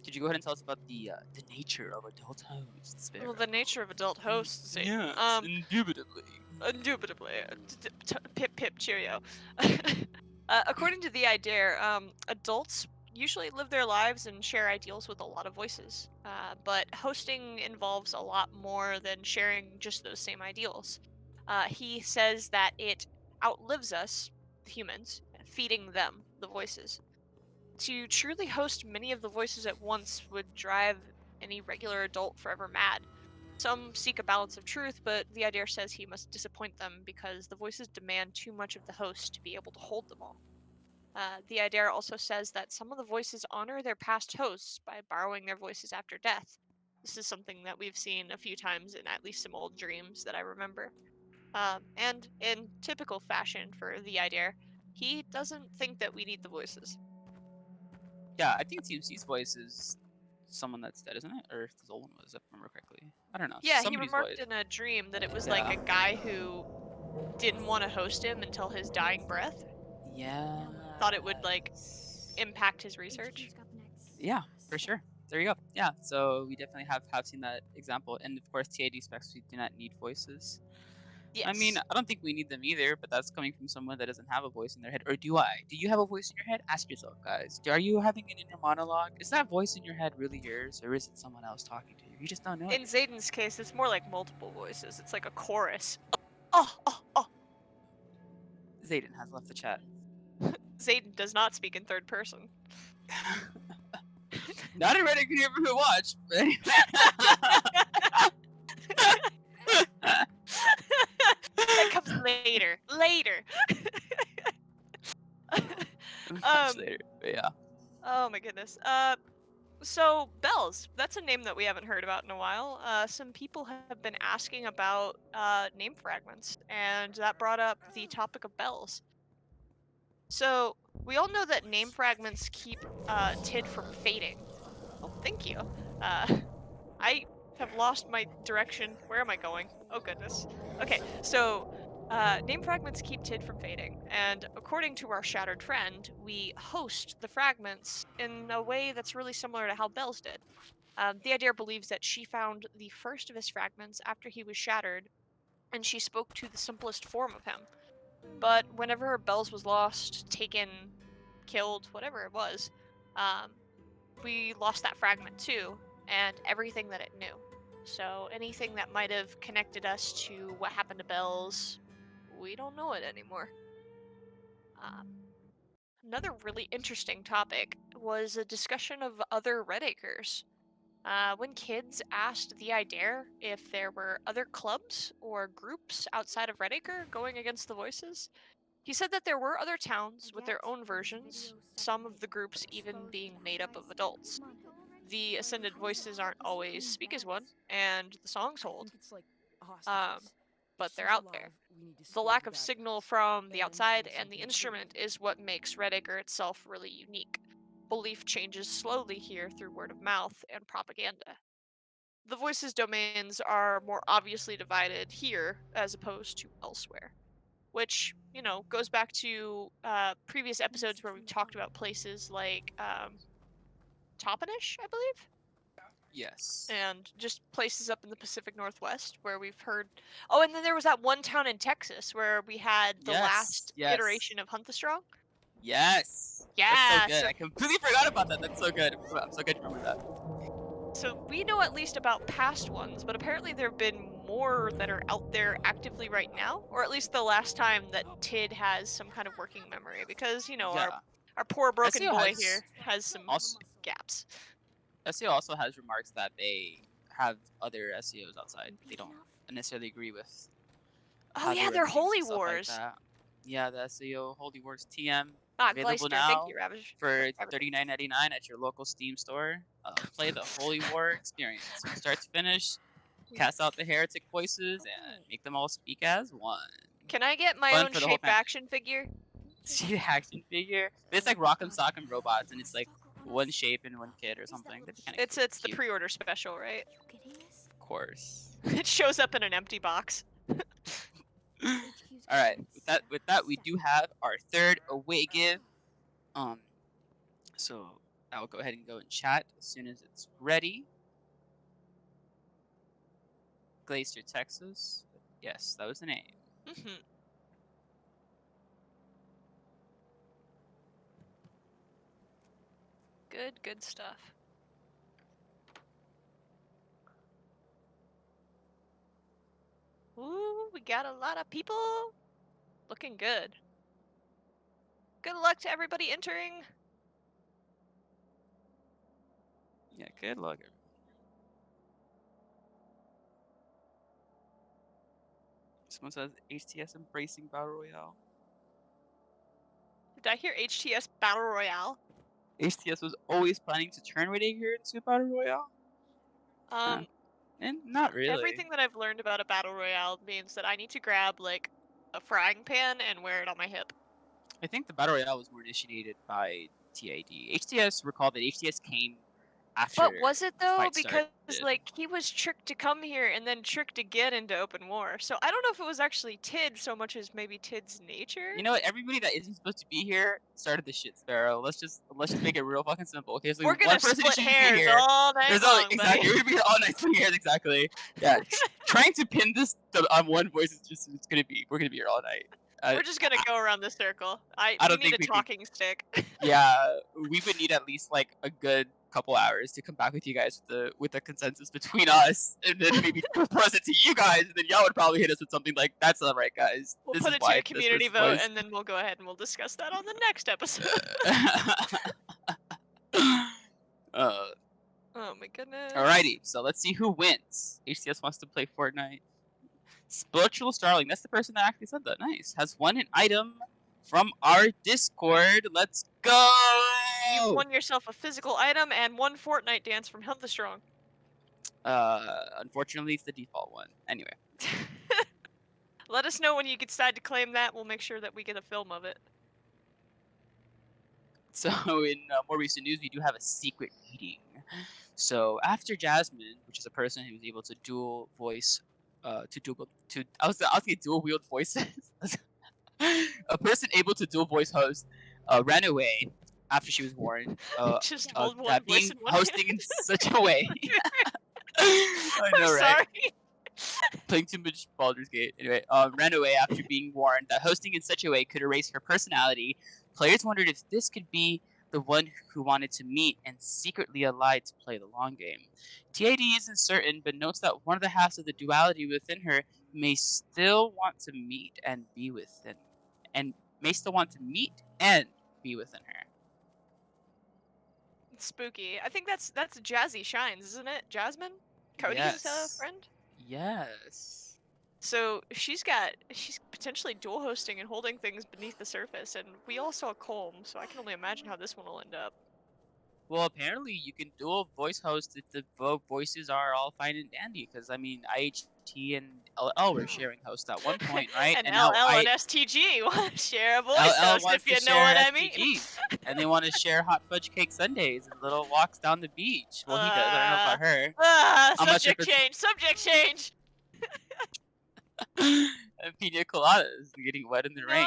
Could you go ahead and tell us about the nature of adult hosts, Well, Sparrow? the nature of adult hosts, Satan. Yes, indubitably. Indubitably. Pip pip cheerio. According to the idea, adults usually live their lives and share ideals with a lot of voices. But hosting involves a lot more than sharing just those same ideals. He says that it outlives us, the humans, feeding them, the voices. To truly host many of the voices at once would drive any regular adult forever mad. Some seek a balance of truth, but the idea says he must disappoint them because the voices demand too much of the host to be able to hold them all. The idea also says that some of the voices honor their past hosts by borrowing their voices after death. This is something that we've seen a few times in at least some old dreams that I remember. And in typical fashion for the idea, he doesn't think that we need the voices. Yeah, I think TMC's voice is someone that's dead, isn't it? Or if the Zolan was, if I remember correctly. I don't know. Yeah, he Somebody's remarked voice. in a dream that it was like Yeah. a guy who didn't want to host him until his dying breath. Yeah. Thought it would like impact his research. HQ's got the next. Yeah, for sure. There you go. Yeah, so we definitely have seen that example, and of course, TAD specs we do not need voices. I mean, Yes. I don't think we need them either, but that's coming from someone that doesn't have a voice in their head. Or do I? Do you have a voice in your head? Ask yourself, guys. Are you having an inner monologue? Is that voice in your head really yours, or is it someone else talking to you? You just don't know it In yet. Zayden's case, it's more like multiple voices. It's like a chorus. Oh, oh, oh. Zayden has left the chat. Zayden does not speak in third person. Not a Reddit neighborhood watch, but anyway. That comes later. Later. Much later, but yeah. Oh my goodness. So bells. That's a name that we haven't heard about in a while. Some people have been asking about name fragments, and that brought up the topic of bells. So we all know that name fragments keep Tid from fading. Oh, thank you. I have lost my direction. Where am I going? Oh goodness. Okay, so name fragments keep Tid from fading, and according to our shattered friend, we host the fragments in a way that's really similar to how Bells did. The idea believes that she found the first of his fragments after he was shattered, and she spoke to the simplest form of him. But whenever Bells was lost, taken, killed, whatever it was, um, we lost that fragment too, and everything that it knew. So anything that might have connected us to what happened to Bells, we don't know it anymore. Um, Another really interesting topic was a discussion of other Redacres. When kids asked the idea if there were other clubs or groups outside of Redacre going against the voices, he said that there were other towns with their own versions, some of the groups even being made up of adults. The ascended voices aren't always speak as one, and the songs hold, It's like um, hostages. If but they're she's out there. alive, we need to The stage lack a of signal baptism. from the And outside there's and the something instrument important. is what makes Redacre itself really unique. Belief changes slowly here through word of mouth and propaganda. The voices domains are more obviously divided here as opposed to elsewhere, which, goes back to previous episodes where we've talked about places like Toppenish, I believe, Yes. and just places up in the Pacific Northwest where we've heard. Oh, and then there was that one town in Texas where we had the Yes. last Yes. iteration of Hunt the Strong. Yes. That's so Yeah, good. I completely forgot about that. That's so good. I'm so good to remember that. so we know at least about past ones, but apparently there have been more that are out there actively right now, or at least the last time that Tid has some kind of working memory, because Yeah. our poor broken SEO boy has here has some also gaps. SEO also has remarks that they have other SEOs outside, but they don't necessarily agree with Oh how they yeah, run they're things Holy and stuff like Wars. that. Yeah, the SEO Holy Wars TM Ah, available Gleister, thank now you, Ravage. for Ravage. $39.99 at your local Steam store. Play the Holy War experience from start to finish. Cast out the heretic voices and make them all speak as one. Can I get my Fun own for the whole shape family. action figure? See the action figure. It's like Rock'em Sock'em robots, and it's like one shape and one kid or something. That'd be kind of It's the cute. pre-order special, right? Of course. It shows up in an empty box. All right. With that, we do have our third away give. So I will go ahead and go in chat as soon as it's ready. Glacier, Texas. Yes, that was the name. Mhm. Good stuff. Ooh, we got a lot of people. Looking good. Good luck to everybody entering. Yeah, good luck. Someone says HTS embracing battle royale. Did I hear HTS Battle Royale? HTS was always planning to turn Redacre into battle royale. And not really. Everything that I've learned about a battle royale means that I need to grab like a frying pan and wear it on my hip. I think the battle royale was more initiated by TID. HTS, recall that HTS came after. But was it the though? fight Because started. like he was tricked to come here and then tricked again into open war. So I don't know if it was actually Tid so much as maybe Tid's nature. You know what? Everybody that isn't supposed to be here started the shit, Sparrow. Let's just make it real fucking simple. Okay, so We're gonna one person split shouldn't be hairs here. all night There's long, exactly. buddy. We're gonna be here all night splitting hairs. Exactly. Yeah. Trying to pin this on one voice is just it's gonna be. We're gonna be here all night. We're just gonna go around the circle. I We don't need think a we talking stick. Yeah, we would need at least like a good couple hours to come back with you guys with the consensus between us, and then maybe propose it to you guys, and then y'all would probably hit us with something like, "That's not right, guys. We'll This put is it to why a it's this community versus vote, boys." and then we'll go ahead and we'll discuss that on the next episode. Oh my goodness. Alrighty, so let's see who wins. HCS wants to play Fortnite. Spiritual Starling, that's the person that actually said that. Nice. Has won an item from our Discord. Let's go! You won yourself a physical item and one Fortnite dance from Hunt the Strong. Unfortunately, it's the default one. Anyway. Let us know when you decide to claim that. We'll make sure that we get a film of it. So in more recent news, we do have a secret meeting. So after Jasmine, which is a person who's able to dual voice, I was asking dual wield voices. A person able to dual voice host ran away after she was warned Just hold one that voice being in one hosting hand. in such a way. I know, I'm right? sorry. Playing too much Baldur's Gate. Anyway, ran away after being warned that hosting in such a way could erase her personality. Players wondered if this could be the one who wanted to meet and secretly allied to play the long game. TID isn't certain, but notes that one of the halves of the duality within her may still want to meet and be within, and may still want to meet and be within her. It's spooky. I think that's Jazzy Shines, isn't it? Jasmine? Cody's friend? Yes. So she's potentially dual hosting and holding things beneath the surface, and we all saw Colm, so I can only imagine how this one will end up. Well, apparently you can dual voice host if the voices are all fine and dandy. Because I mean, IHT and LL were sharing host at one point, right? And now LL and STG want to share a voice LL host, wants if you to know share what I mean. STG, and they want to share hot fudge cake sundaes and little walks down the beach. Well, he does. I don't know about her. I'm not sure Subject change. Subject change. And pina coladas getting wet in the rain.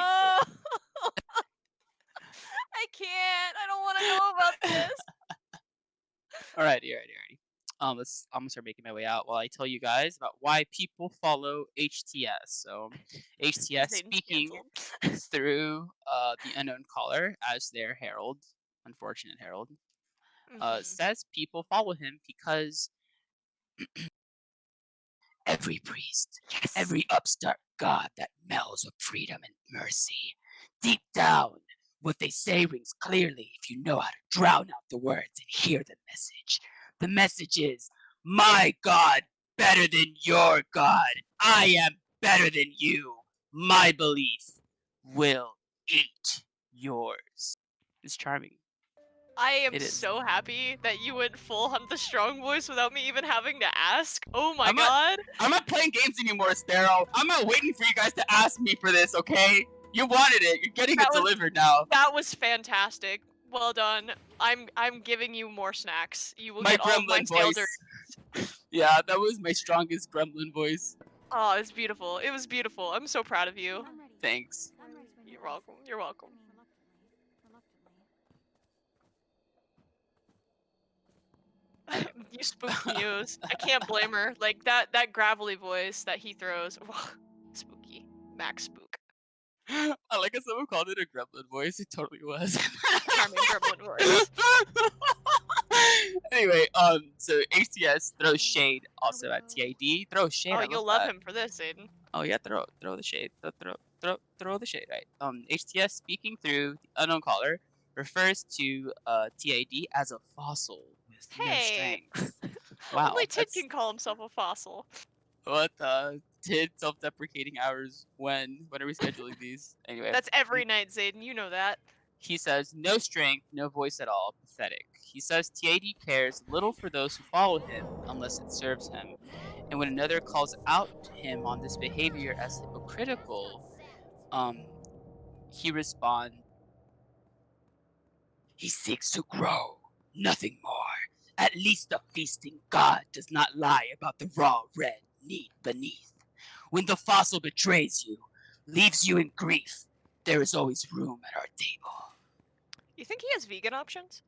I can't. I don't want to know about this. Alrighty. I'm gonna start making my way out while I tell you guys about why people follow HTS. So, HTS speaking through the unknown caller as their herald, unfortunate herald, says people follow him because every priest, every upstart god that mells with freedom and mercy, deep down, what they say rings clearly if you know how to drown out the words and hear the message. The message is, my God better than your God. I am better than you. My belief will eat yours. It's charming. I am so happy that you went full Hunt the Strong voice without me even having to ask. Oh my god. I'm not playing games anymore, Sparrow. I'm not waiting for you guys to ask me for this, okay? You wanted it. You're getting it delivered now. That was fantastic. Well done. I'm giving you more snacks. You will get all of my voice. Yeah, that was my strongest gremlin voice. Oh, it's beautiful. It was beautiful. I'm so proud of you. Thanks. You're welcome. You're welcome. You spooked Muse. I can't blame her. Like that gravelly voice that he throws. Spooky. Max spook. I like how someone called it a gremlin voice. It totally was. Charming gremlin voice. Anyway, so HTS throws shade also at TAD. Throw shade. Oh, I love you'll love that. him for this, Aiden. Oh yeah, throw the shade. Throw the shade, right? HTS speaking through the unknown caller refers to TAD as a fossil with no Hey! strength. Wow, Only Tid that's can call himself a fossil. what did self-deprecating hours when are we scheduling these? Anyway, That's every night, Zayden. You know that. he says no strength, no voice at all, pathetic. He says TAD cares little for those who follow him unless it serves him. And when another calls out to him on this behavior as hypocritical, um, he responds, he seeks to grow, nothing more. At least the feasting god does not lie about the raw red meat beneath. When the fossil betrays you, leaves you in grief, there is always room at our table. You think he has vegan options?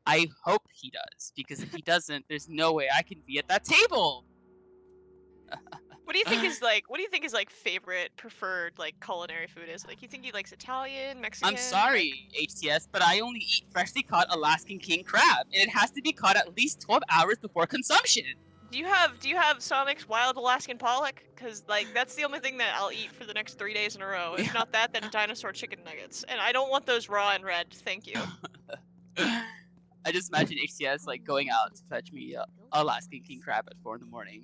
I hope he does, because if he doesn't, there's no way I can be at that table. What do you think his like? What do you think his like favorite preferred like culinary food is? Like, you think he likes Italian, Mexican? I'm sorry, HTS, but I only eat freshly caught Alaskan king crab, and it has to be caught at least 12 hours before consumption. Do you have Sonic's wild Alaskan pollock? Cause like that's the only thing that I'll eat for the next 3 days in a row. If Yeah. not that, then dinosaur chicken nuggets. And I don't want those raw and red. Thank you. I just imagine HTS like going out to fetch me Alaskan king crab at 4 in the morning.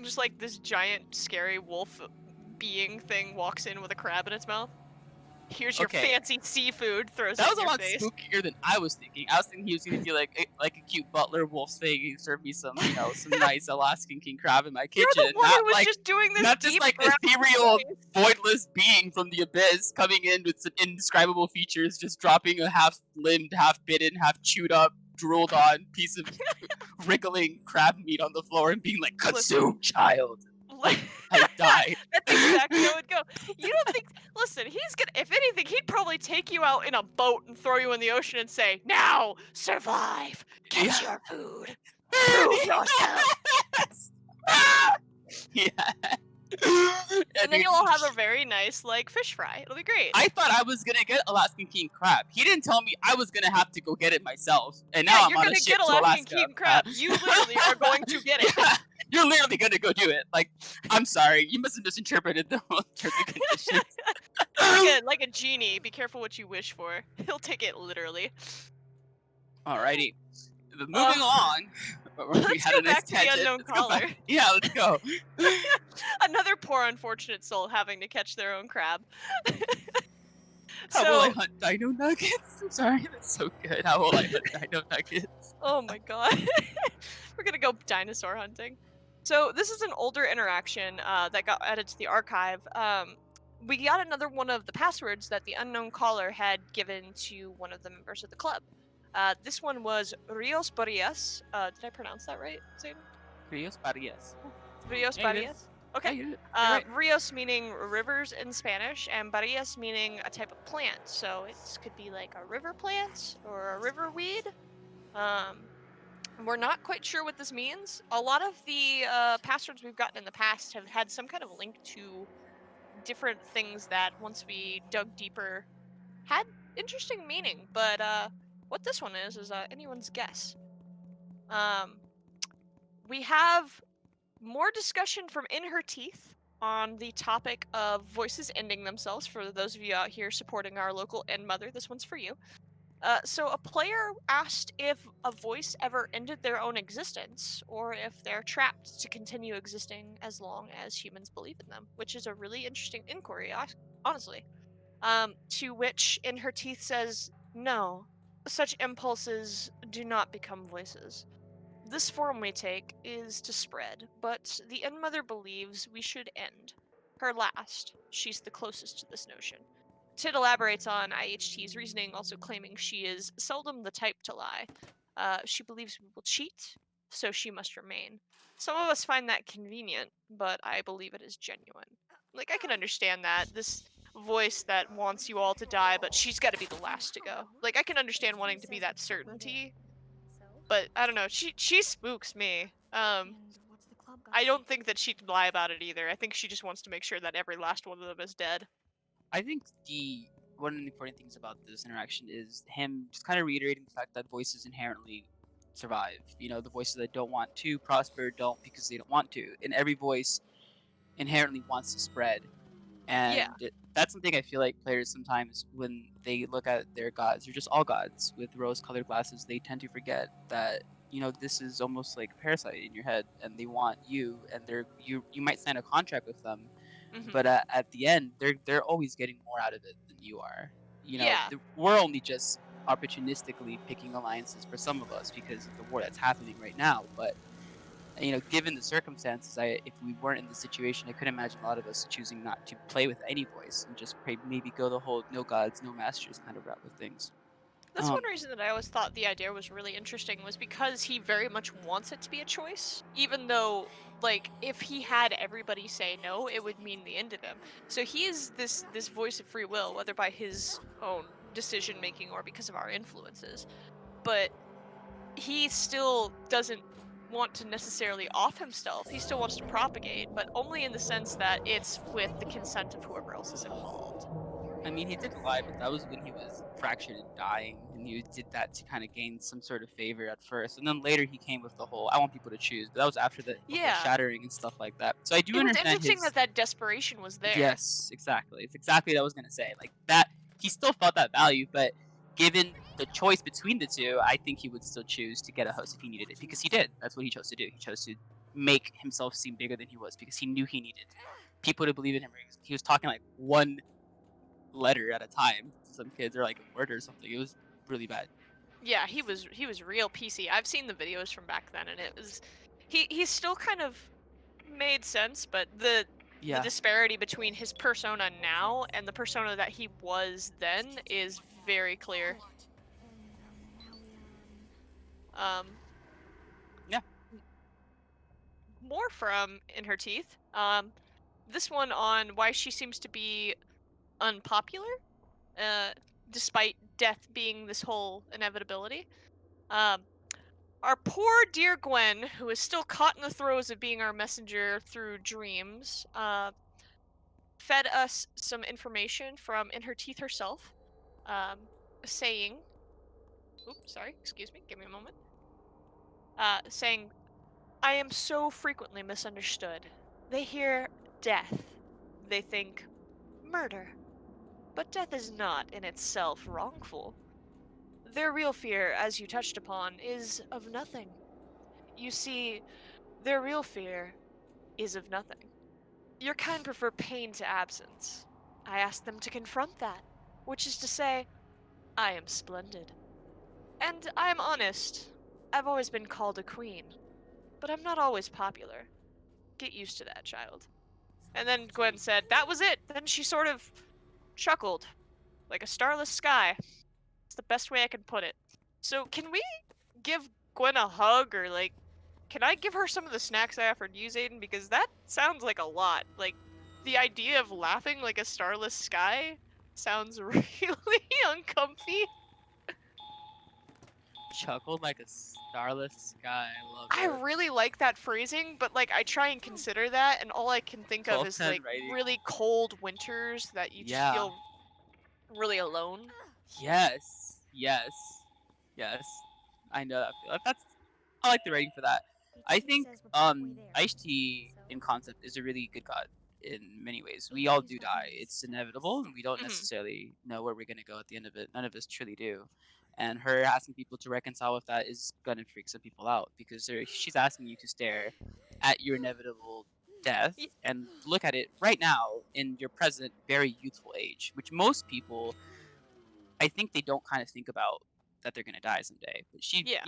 Just like this giant scary wolf being thing walks in with a crab in its mouth. Here's your Okay. fancy seafood. Throws That it was in a your lot face. spookier than I was thinking. I was thinking he was gonna be like a cute butler wolf thing. He served me some some nice Alaskan king crab in my kitchen. You're the one not who was like just doing this not just deep like brown ethereal, voice. voidless being from the abyss coming in with some indescribable features, just dropping a half-limbed, half-bitten, half-chewed-up, drooled on piece of wriggling crab meat on the floor and being like, "Consume, child." Like I die. That's exactly how it'd go. You don't think? Listen, he's gonna. If anything, he'd probably take you out in a boat and throw you in the ocean and say, "Now survive, catch your food, prove yourself." Yeah. And then you'll all have a very nice like fish fry. It'll be great. I thought I was gonna get Alaskan king crab. He didn't tell me I was gonna have to go get it myself. And now Yeah, I'm you're on a gonna ship get to Alaskan Alaska. king crab. You literally are going to get it. Yeah, you're literally gonna go do it. Like, I'm sorry, you must have misinterpreted the terms and conditions. Like a genie. Be careful what you wish for. He'll take it literally. Alrighty. But moving along. Let's go back to the unknown caller. Yeah, let's go. Another poor unfortunate soul having to catch their own crab. How will I hunt dino nuggets? I'm sorry, that's so good. How will I hunt dino nuggets? Oh my god. We're gonna go dinosaur hunting. So this is an older interaction that got added to the archive. We got another one of the passwords that the unknown caller had given to one of the members of the club. This one was Rios Barrias. Did I pronounce that right, Zayden? Rios Barrias. Rios Yeah, you did. Barrias? Okay. Yeah, you're right. Rios meaning rivers in Spanish, and Barrias meaning a type of plant. So it could be like a river plant or a river weed. We're not quite sure what this means. A lot of the passwords we've gotten in the past have had some kind of link to different things that, once we dug deeper, had interesting meaning. But what this one is anyone's guess. We have more discussion from In Her Teeth on the topic of voices ending themselves. For those of you out here supporting our local End Mother, this one's for you. So a player asked if a voice ever ended their own existence, or if they're trapped to continue existing as long as humans believe in them, which is a really interesting inquiry, honestly. To which In Her Teeth says, no, such impulses do not become voices. This form we take is to spread, but the End Mother believes we should end. Her last. She's the closest to this notion. Tid elaborates on IHT's reasoning, also claiming she is seldom the type to lie. She believes we will cheat, so she must remain. Some of us find that convenient, but I believe it is genuine. Like, I can understand that. This voice that wants you all to die, but she's got to be the last to go. Like, I can understand wanting to be that certainty, but I don't know. She spooks me. I don't think that she'd lie about it either. I think she just wants to make sure that every last one of them is dead. I think the one of the important things about this interaction is him just kind of reiterating the fact that voices inherently survive. You know, the voices that don't want to prosper don't because they don't want to, and every voice inherently wants to spread. Yeah. And that's something I feel like players sometimes, when they look at their gods, they're just all gods with rose-colored glasses. They tend to forget that this is almost like a parasite in your head, and they want you, and you might sign a contract with them, Hmm. but at the end, they're always getting more out of it than you are. Yeah. We're only just opportunistically picking alliances for some of us because of the war that's happening right now. But given the circumstances, if we weren't in this situation, I could imagine a lot of us choosing not to play with any voice and just maybe go the whole no gods, no masters kind of route with things. That's one reason that I always thought the idea was really interesting was because he very much wants it to be a choice, even though like if he had everybody say no, it would mean the end of him. So he is this voice of free will, whether by his own decision making or because of our influences. But he still doesn't want to necessarily off himself. He still wants to propagate, but only in the sense that it's with the consent of whoever else is involved. I mean, he did lie, but that was when he was fractured and dying, and he did that to kind of gain some sort of favor at first, and then later he came with the whole "I want people to choose," but that was after the whole Yeah. shattering and stuff like that. So I do It was understand interesting his. that that desperation was there. Yes, exactly. It's exactly what I was gonna say. Like that, he still felt that value, but given the choice between the two, I think he would still choose to get a host if he needed it because he did. That's what he chose to do. He chose to make himself seem bigger than he was because he knew he needed people to believe in him. He was talking like one letter at a time to some kids, or like a word or something. It was really bad. Yeah, he was real PC. I've seen the videos from back then, and it was he still kind of made sense, but the Yeah. disparity between his persona now and the persona that he was then is very clear. Um, Yeah. m- More from In Her Teeth. This one on why she seems to be unpopular, uh, despite death being this whole inevitability. Um, Our poor dear Gwen, who is still caught in the throes of being our messenger through dreams, fed us some information from In Her Teeth herself, saying, oops, sorry, excuse me, give me a moment, saying, I am so frequently misunderstood. They hear death. They think murder. But death is not in itself wrongful. Their real fear, as you touched upon, is of nothing. You see, their real fear is of nothing. Your kind prefer pain to absence. I ask them to confront that, which is to say, I am splendid. And I am honest. I've always been called a queen, but I'm not always popular. Get used to that, child. And then Gwen said, that was it. Then she sort of chuckled, like a starless sky. It's the best way I can put it. So, can we give Gwen a hug or, like, can I give her some of the snacks I offered you, Zayden? Because that sounds like a lot. Like, the idea of laughing like a starless sky sounds really uncomfy. Chuckled like a starless sky. I love I it. really like that phrasing, but like I try and consider that, and all I can think of is 1210 like writing. really cold winters that you just Yeah. feel really alone. Yes. Yes. Yes. I know that feel. I like the rating for that. I think Ice T in concept is a really good god in many ways. We all do die. It's inevitable and we don't Hmm. necessarily know where we're gonna go at the end of it. None of us truly do. And her asking people to reconcile with that is gonna freak some people out because she's asking you to stare at your inevitable death Y- and look at it right now in your present very youthful age, which most people, I think, they don't kind of think about that they're gonna die someday. But yeah.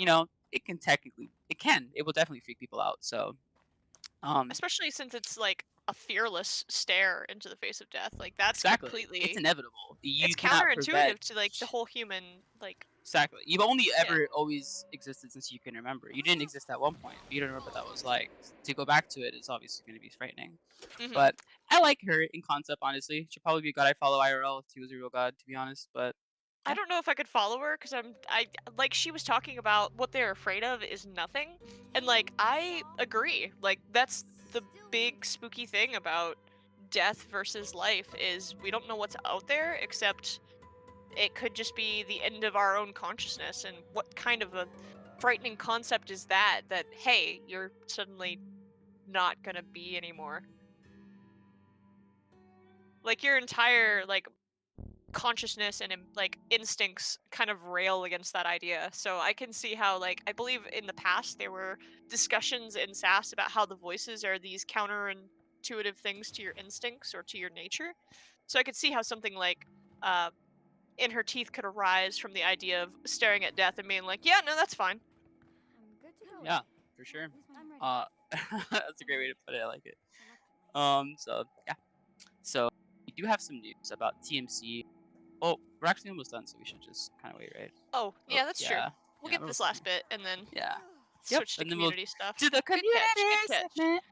it will definitely freak people out. So, um, Especially since it's like a fearless stare into the face of death. Like that's exactly, it's completely inevitable. it's You cannot prevent. counterintuitive to like the whole human like Exactly. You've only yeah. ever always existed since you can remember. You didn't exist at one point. You don't remember what that was like. To go back to it is obviously going to be frightening. Hmm. But I like her in concept, honestly. She'll probably be a god I follow IRL if she was a real god, to be honest. But I yeah, don't know if I could follow her because I like she was talking about what they're afraid of is nothing, and like I agree. Like that's the big spooky thing about death versus life is we don't know what's out there, except it could just be the end of our own consciousness. And what kind of a frightening concept is that? That, hey, you're suddenly not gonna be anymore. Like your entire like consciousness and like instincts kind of rail against that idea. So I can see how, like, I believe in the past there were discussions in SAS about how the voices are these counterintuitive things to your instincts or to your nature. So I could see how something like uh in her teeth could arise from the idea of staring at death and being like, yeah, no, that's fine. I'm good to go. Yeah, for sure. I'm ready. Uh, that's a great way to put it. I like it. Reluctantly. So yeah. So we do have some news about TMC. Oh, we're actually almost done, so we should just kind of wait, right? Oh, Oh, yeah, that's true. yeah. We'll Yeah, get we're this almost last done. bit and then Yeah. Yep. switch to And then we'll community stuff. to the Good community catch, good catch. segment.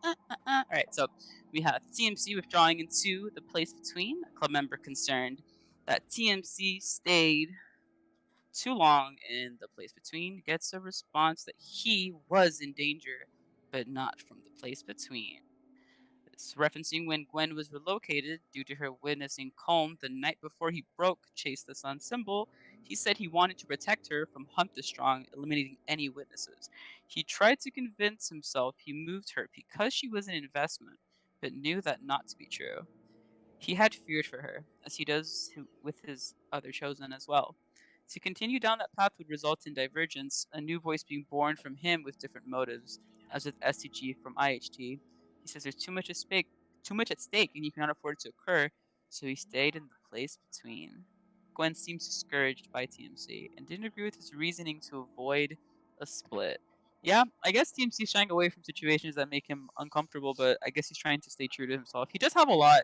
All right. So we have TMC withdrawing into the place between. A club member concerned that TMC stayed too long in the place between gets a response that he was in danger, but not from the place between. It's referencing when Gwen was relocated due to her witnessing Colm the night before he broke Chase the Sun symbol. He said he wanted to protect her from Hunt the Strong, eliminating any witnesses. He tried to convince himself he moved her because she was an investment, but knew that not to be true. He had feared for her, as he does with his other chosen as well. To continue down that path would result in divergence, a new voice being born from him with different motives, as with STG from IHT. He says there's too much at stake, and he cannot afford it to occur, so he stayed in the place between. Gwen seems discouraged by TMC and didn't agree with his reasoning to avoid a split. Yeah, I guess TMC's shying away from situations that make him uncomfortable, but I guess he's trying to stay true to himself. He does have a lot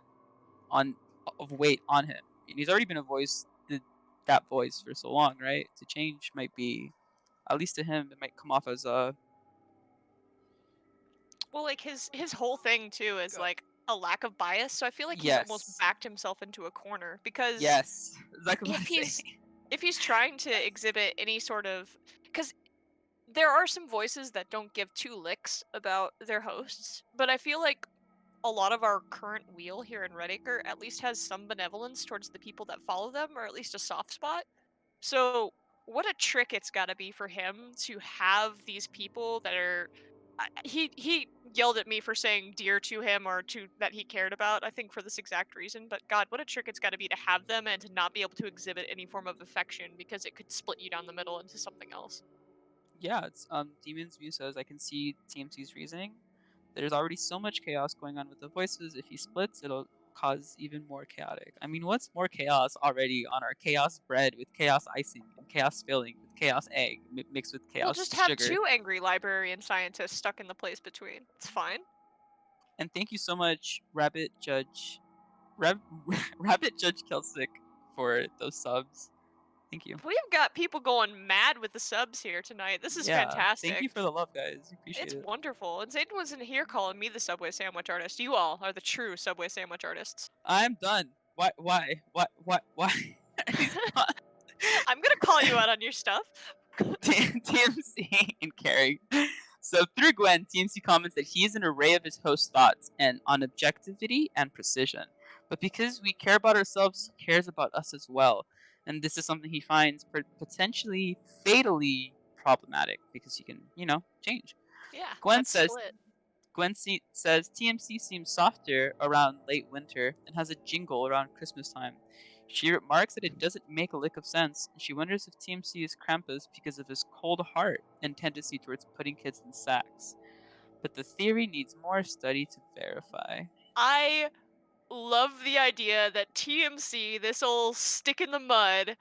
on of weight on him. And he's already been a voice that voice for so long, right? To change might be, at least to him, it might come off as Well, like his whole thing too is like a lack of bias. So I feel like he's almost yes, backed himself into a corner because yes, exactly what I if say. he's trying to exhibit any sort of, because there are some voices that don't give two licks about their hosts, but I feel like a lot of our current wheel here in Redacre at least has some benevolence towards the people that follow them, or at least a soft spot. So, what a trick it's got to be for him to have these people that are. He yelled at me for saying dear to him or to that he cared about. I think for this exact reason. But God, what a trick it's got to be to have them and to not be able to exhibit any form of affection because it could split you down the middle into something else. Yeah, it's Demon's View says I can see TMC's reasoning. There's already so much chaos going on with the voices. If he splits, it'll cause even more chaotic. I mean, what's more chaos already on our chaos bread with chaos icing and chaos filling with chaos egg mixed with We'll chaos just have sugar? two angry librarian scientists stuck in the place between. It's fine. And thank you so much, Rab- Rabbit Judge Kelsick, for those subs. Thank you. We've got people going mad with the subs here tonight. This is Yeah, thank you fantastic. for the love, guys. Appreciate It's it. wonderful. And Zayden wasn't here calling me the Subway sandwich artist. You all are the true Subway sandwich artists. I'm done. Why? Why? Why? Why? Why? He's done. I'm gonna call you out on your stuff. TMC and Carrie. So through Gwen, TMC comments that he is an array of his host's thoughts and on objectivity and precision. But because we care about ourselves, he cares about us as well. And this is something he finds potentially fatally problematic because he can, change. Yeah, Gwen let's says split. Says TMC seems softer around late winter and has a jingle around Christmas time. She remarks that it doesn't make a lick of sense, and she wonders if TMC is Krampus because of his cold heart and tendency towards putting kids in sacks. But the theory needs more study to verify. I love the idea that TMC, this old stick in the mud,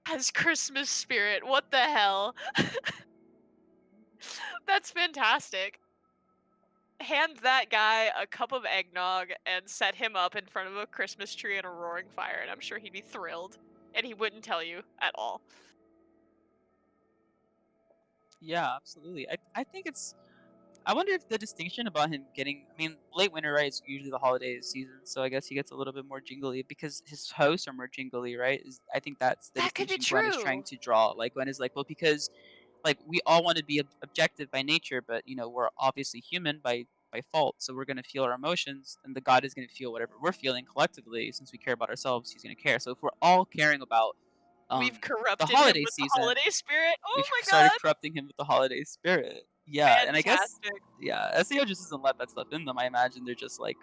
has Christmas spirit. What the hell? That's fantastic. Hand that guy a cup of eggnog and set him up in front of a Christmas tree and a roaring fire, and I'm sure he'd be thrilled. And he wouldn't tell you at all. Yeah, absolutely. I think it's. I wonder if the distinction about him getting. I mean, late winter, right? Is usually the holiday season, so I guess he gets a little bit more jingly because his hosts are more jingly, right? I think that's the That could be distinction Gwen is trying true. to draw. Like Gwen is like, well, because like we all want to be objective by nature, but we're obviously human by by fault. So we're going to feel our emotions, and the god is going to feel whatever we're feeling collectively. Since we care about ourselves, he's going to care. So if we're all caring about We've the corrupted him holiday with the season, holiday spirit. Oh we've my started god. corrupting him with the holiday spirit. Yeah, and I guess Fantastic. SEO just doesn't let that stuff in them. I imagine they're just like,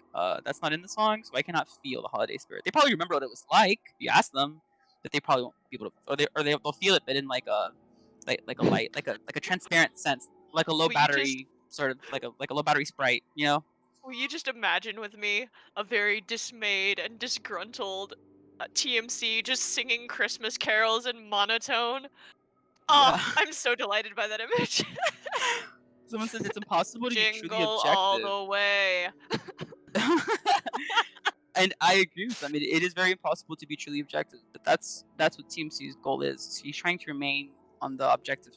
that's not in the song, so I cannot feel the holiday spirit. They probably remember what it was like. If you ask them, but they probably won't be able to, they'll feel it, but in like a light, like a transparent sense, like a low Will you just battery sort of like a low battery sprite, you know? will you just imagine with me a very dismayed and disgruntled TMC just singing Christmas carols in monotone? Oh, Yeah. I'm so delighted by that image. Someone says it's impossible to be truly Jingle all objective. the way. And I agree with them. It is very impossible to be truly objective, but that's what TMC's goal is. He's trying to remain on the objective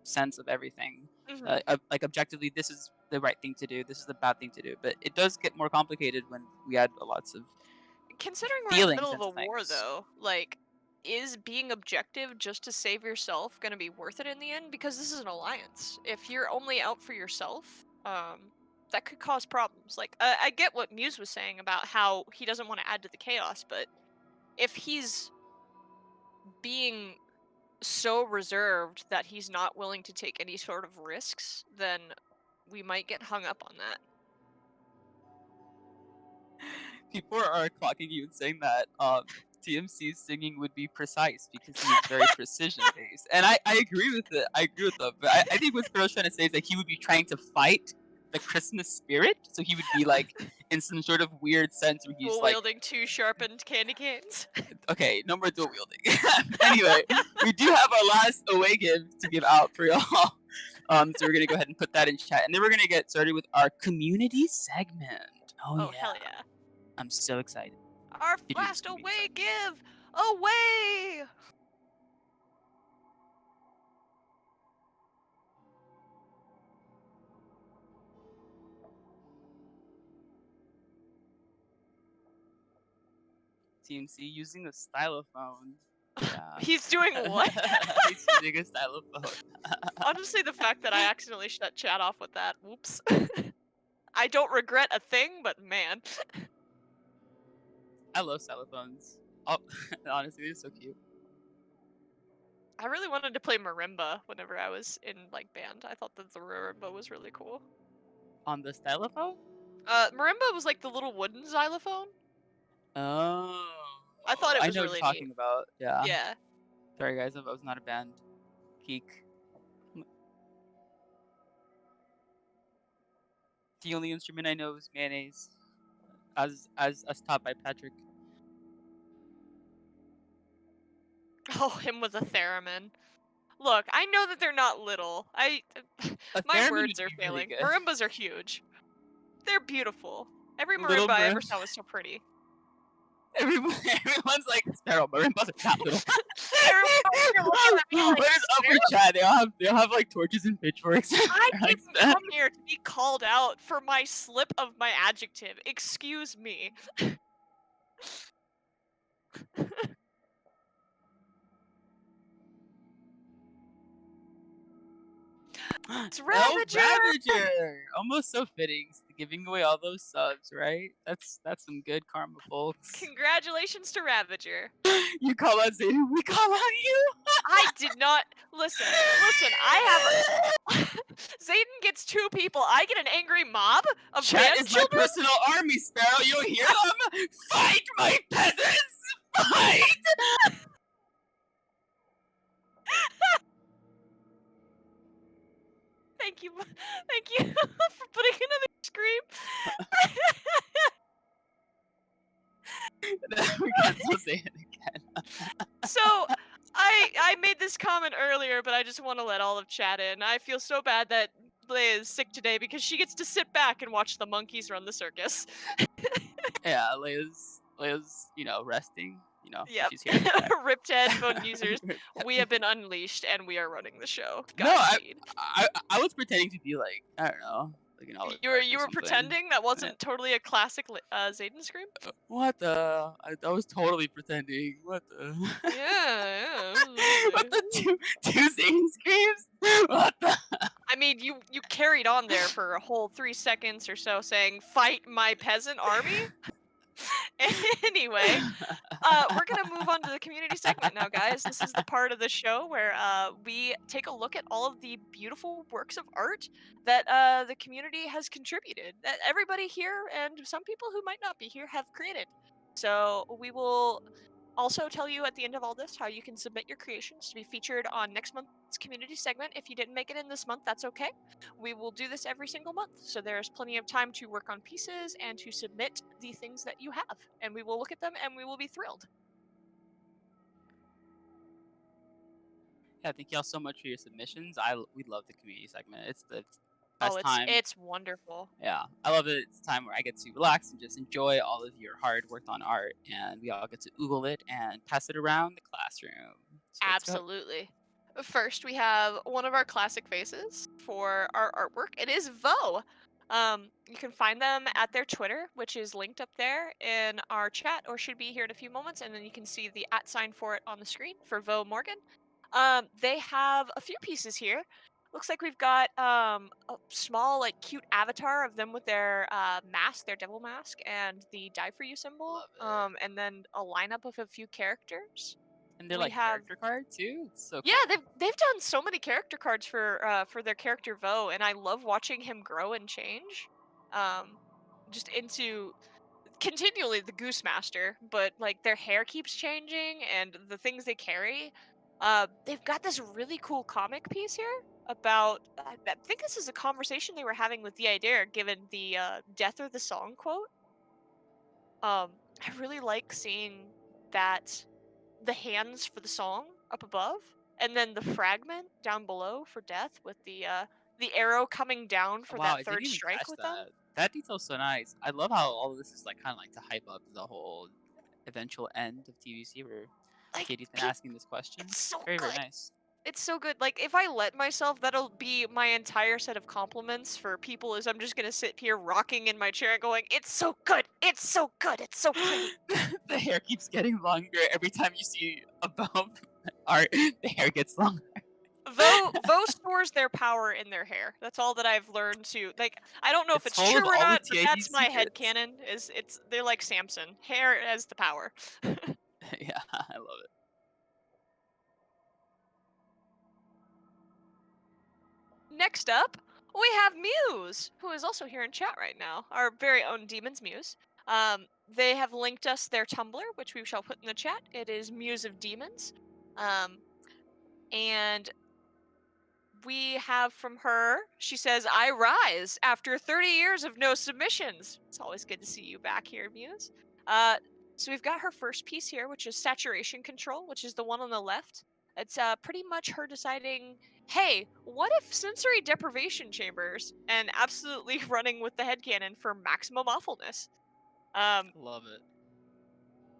sense of everything. Mhm. Like objectively, this is the right thing to do. This is the bad thing to do. But it does get more complicated when we add lots of Considering we're in the feelings middle of into a war, things. though, like, is being objective just to save yourself gonna be worth it in the end? Because this is an alliance. If you're only out for yourself, that could cause problems. Like, I get what Muse was saying about how he doesn't want to add to the chaos, but if he's being so reserved that he's not willing to take any sort of risks, then we might get hung up on that. People are clocking you and saying that TMC's singing would be precise because he is very precision based, and I agree with it. I agree with them, but I think what Sparrow's trying to say is that he would be trying to fight the Christmas spirit, so he would be like in some sort of weird sense where he's Dual like, wielding two sharpened candy canes. okay, no more dual wielding. Anyway, we do have our last away give to give out for y'all. So we're gonna go ahead and put that in chat, and then we're gonna get started with our community segment. Oh yeah, Hell yeah. I'm so excited. Our to do this last community away segment. give! Away! TMC using a stylophone. Yeah. He's doing what? He's using a stylophone. Honestly, the fact that I accidentally shut chat off with that, whoops. I don't regret a thing, but man. I love stylophones. Oh, honestly, they're so cute. I really wanted to play marimba whenever I was in like band. I thought that the marimba was really cool. On the stylophone? Marimba was like the little wooden xylophone. Oh. I thought it I was know what really you're neat. talking about. Yeah. Yeah. Sorry, guys, I was not a band geek. The only instrument I know is mayonnaise, as taught by Patrick. Oh, him with a theremin. Look, I know that they're not little. A My theremin words would are be really failing. good. Marimbas are huge. They're beautiful. Every Little marimba I ever marimbas. saw was so pretty. Everyone's like, Sparrow, marimbas are that little. Everyone's looking at me like, What is up with chat? They all have like torches and pitchforks. I Like didn't that. come here to be called out for my slip of my adjective. Excuse me. It's Oh, Ravager! Ravager! Almost so fitting, giving away all those subs, right? That's some good karma, folks. Congratulations to Ravager. You call out Zayden, we call out you. I did not listen. I have Zayden gets 2 people. I get an angry mob of Chat band is my children. personal army, Sparrow. You don't hear them? Fight, my peasants! Fight! Thank you for putting another scream. We can't still say it again. So I made this comment earlier, but I just want to let all of chat in. I feel so bad that Leia is sick today because she gets to sit back and watch the monkeys run the circus. Yeah, Leia's resting. Yep. She's here. Ripped headphone users, we have been unleashed and we are running the show. No, Godspeed. I was pretending to be like, I don't know, like an olive You garden or were something. pretending that wasn't totally a classic Zayden scream? What the? I was totally pretending. What the? Yeah. What the two Zane screams? What the? I mean, you carried on there for a whole 3 seconds or so saying, "Fight my peasant army?" Anyway, we're gonna move on to the community segment now, guys. This is the part of the show where we take a look at all of the beautiful works of art that the community has contributed, that everybody here and some people who might not be here have created. So we will also tell you at the end of all this how you can submit your creations to be featured on next month's community segment. If you didn't make it in this month, that's okay. We will do this every single month, so there's plenty of time to work on pieces and to submit the things that you have, and we will look at them and we will be thrilled. Yeah, thank y'all so much for your submissions. We love the community segment. It's the Oh, best time. it's wonderful. Yeah, I love it. It's a time where I get to relax and just enjoy all of your hard work on art, and we all get to oogle it and pass it around the classroom. So let's go. Absolutely. First, we have one of our classic faces for our artwork. It is Vo. You can find them at their Twitter, which is linked up there in our chat, or should be here in a few moments, and then you can see the @ sign for it on the screen for Vo Morgan. They have a few pieces here. Looks like we've got a small, like, cute avatar of them with their mask, their devil mask, and the die for you symbol. Love it. And then a lineup of a few characters. And they're We like have character card too. It's so yeah, cool. they've done so many character cards for their character Vo, and I love watching him grow and change. Um, just into continually the Goose Master, but like their hair keeps changing and the things they carry. They've got this really cool comic piece here about. I think this is a conversation they were having with the idea, given the "Death or the Song" quote. I really like seeing that the hands for the song up above, and then the fragment down below for death with the arrow coming down Oh, for wow, that I didn't third even strike catch with them. that. That detail's so nice. I love how all of this is like kind of like to hype up the whole eventual end of TVC where Like, Katie's been asking this it's question. so Very, very good. nice. It's so good. Like, if I let myself, that'll be my entire set of compliments for people. Is I'm just gonna sit here rocking in my chair and going, "It's so good. It's so good. It's so pretty." The hair keeps getting longer every time you see above art. The hair gets longer. Vo stores their power in their hair. That's all that I've learned to like. I don't know if It's it's full of true or all the not, but TID that's my secrets. headcanon. Is it's they're like Samson. Hair has the power. Yeah, I love it. Next up, we have Muse, who is also here in chat right now. Our very own Demons Muse. They have linked us their Tumblr, which we shall put in the chat. It is Muse of Demons. Um, and we have from her, she says, "I rise after 30 years of no submissions." It's always good to see you back here, Muse. Uh, so we've got her first piece here, which is Saturation Control, which is the one on the left. It's pretty much her deciding, hey, what if sensory deprivation chambers, and absolutely running with the headcanon for maximum awfulness. Um, Love it.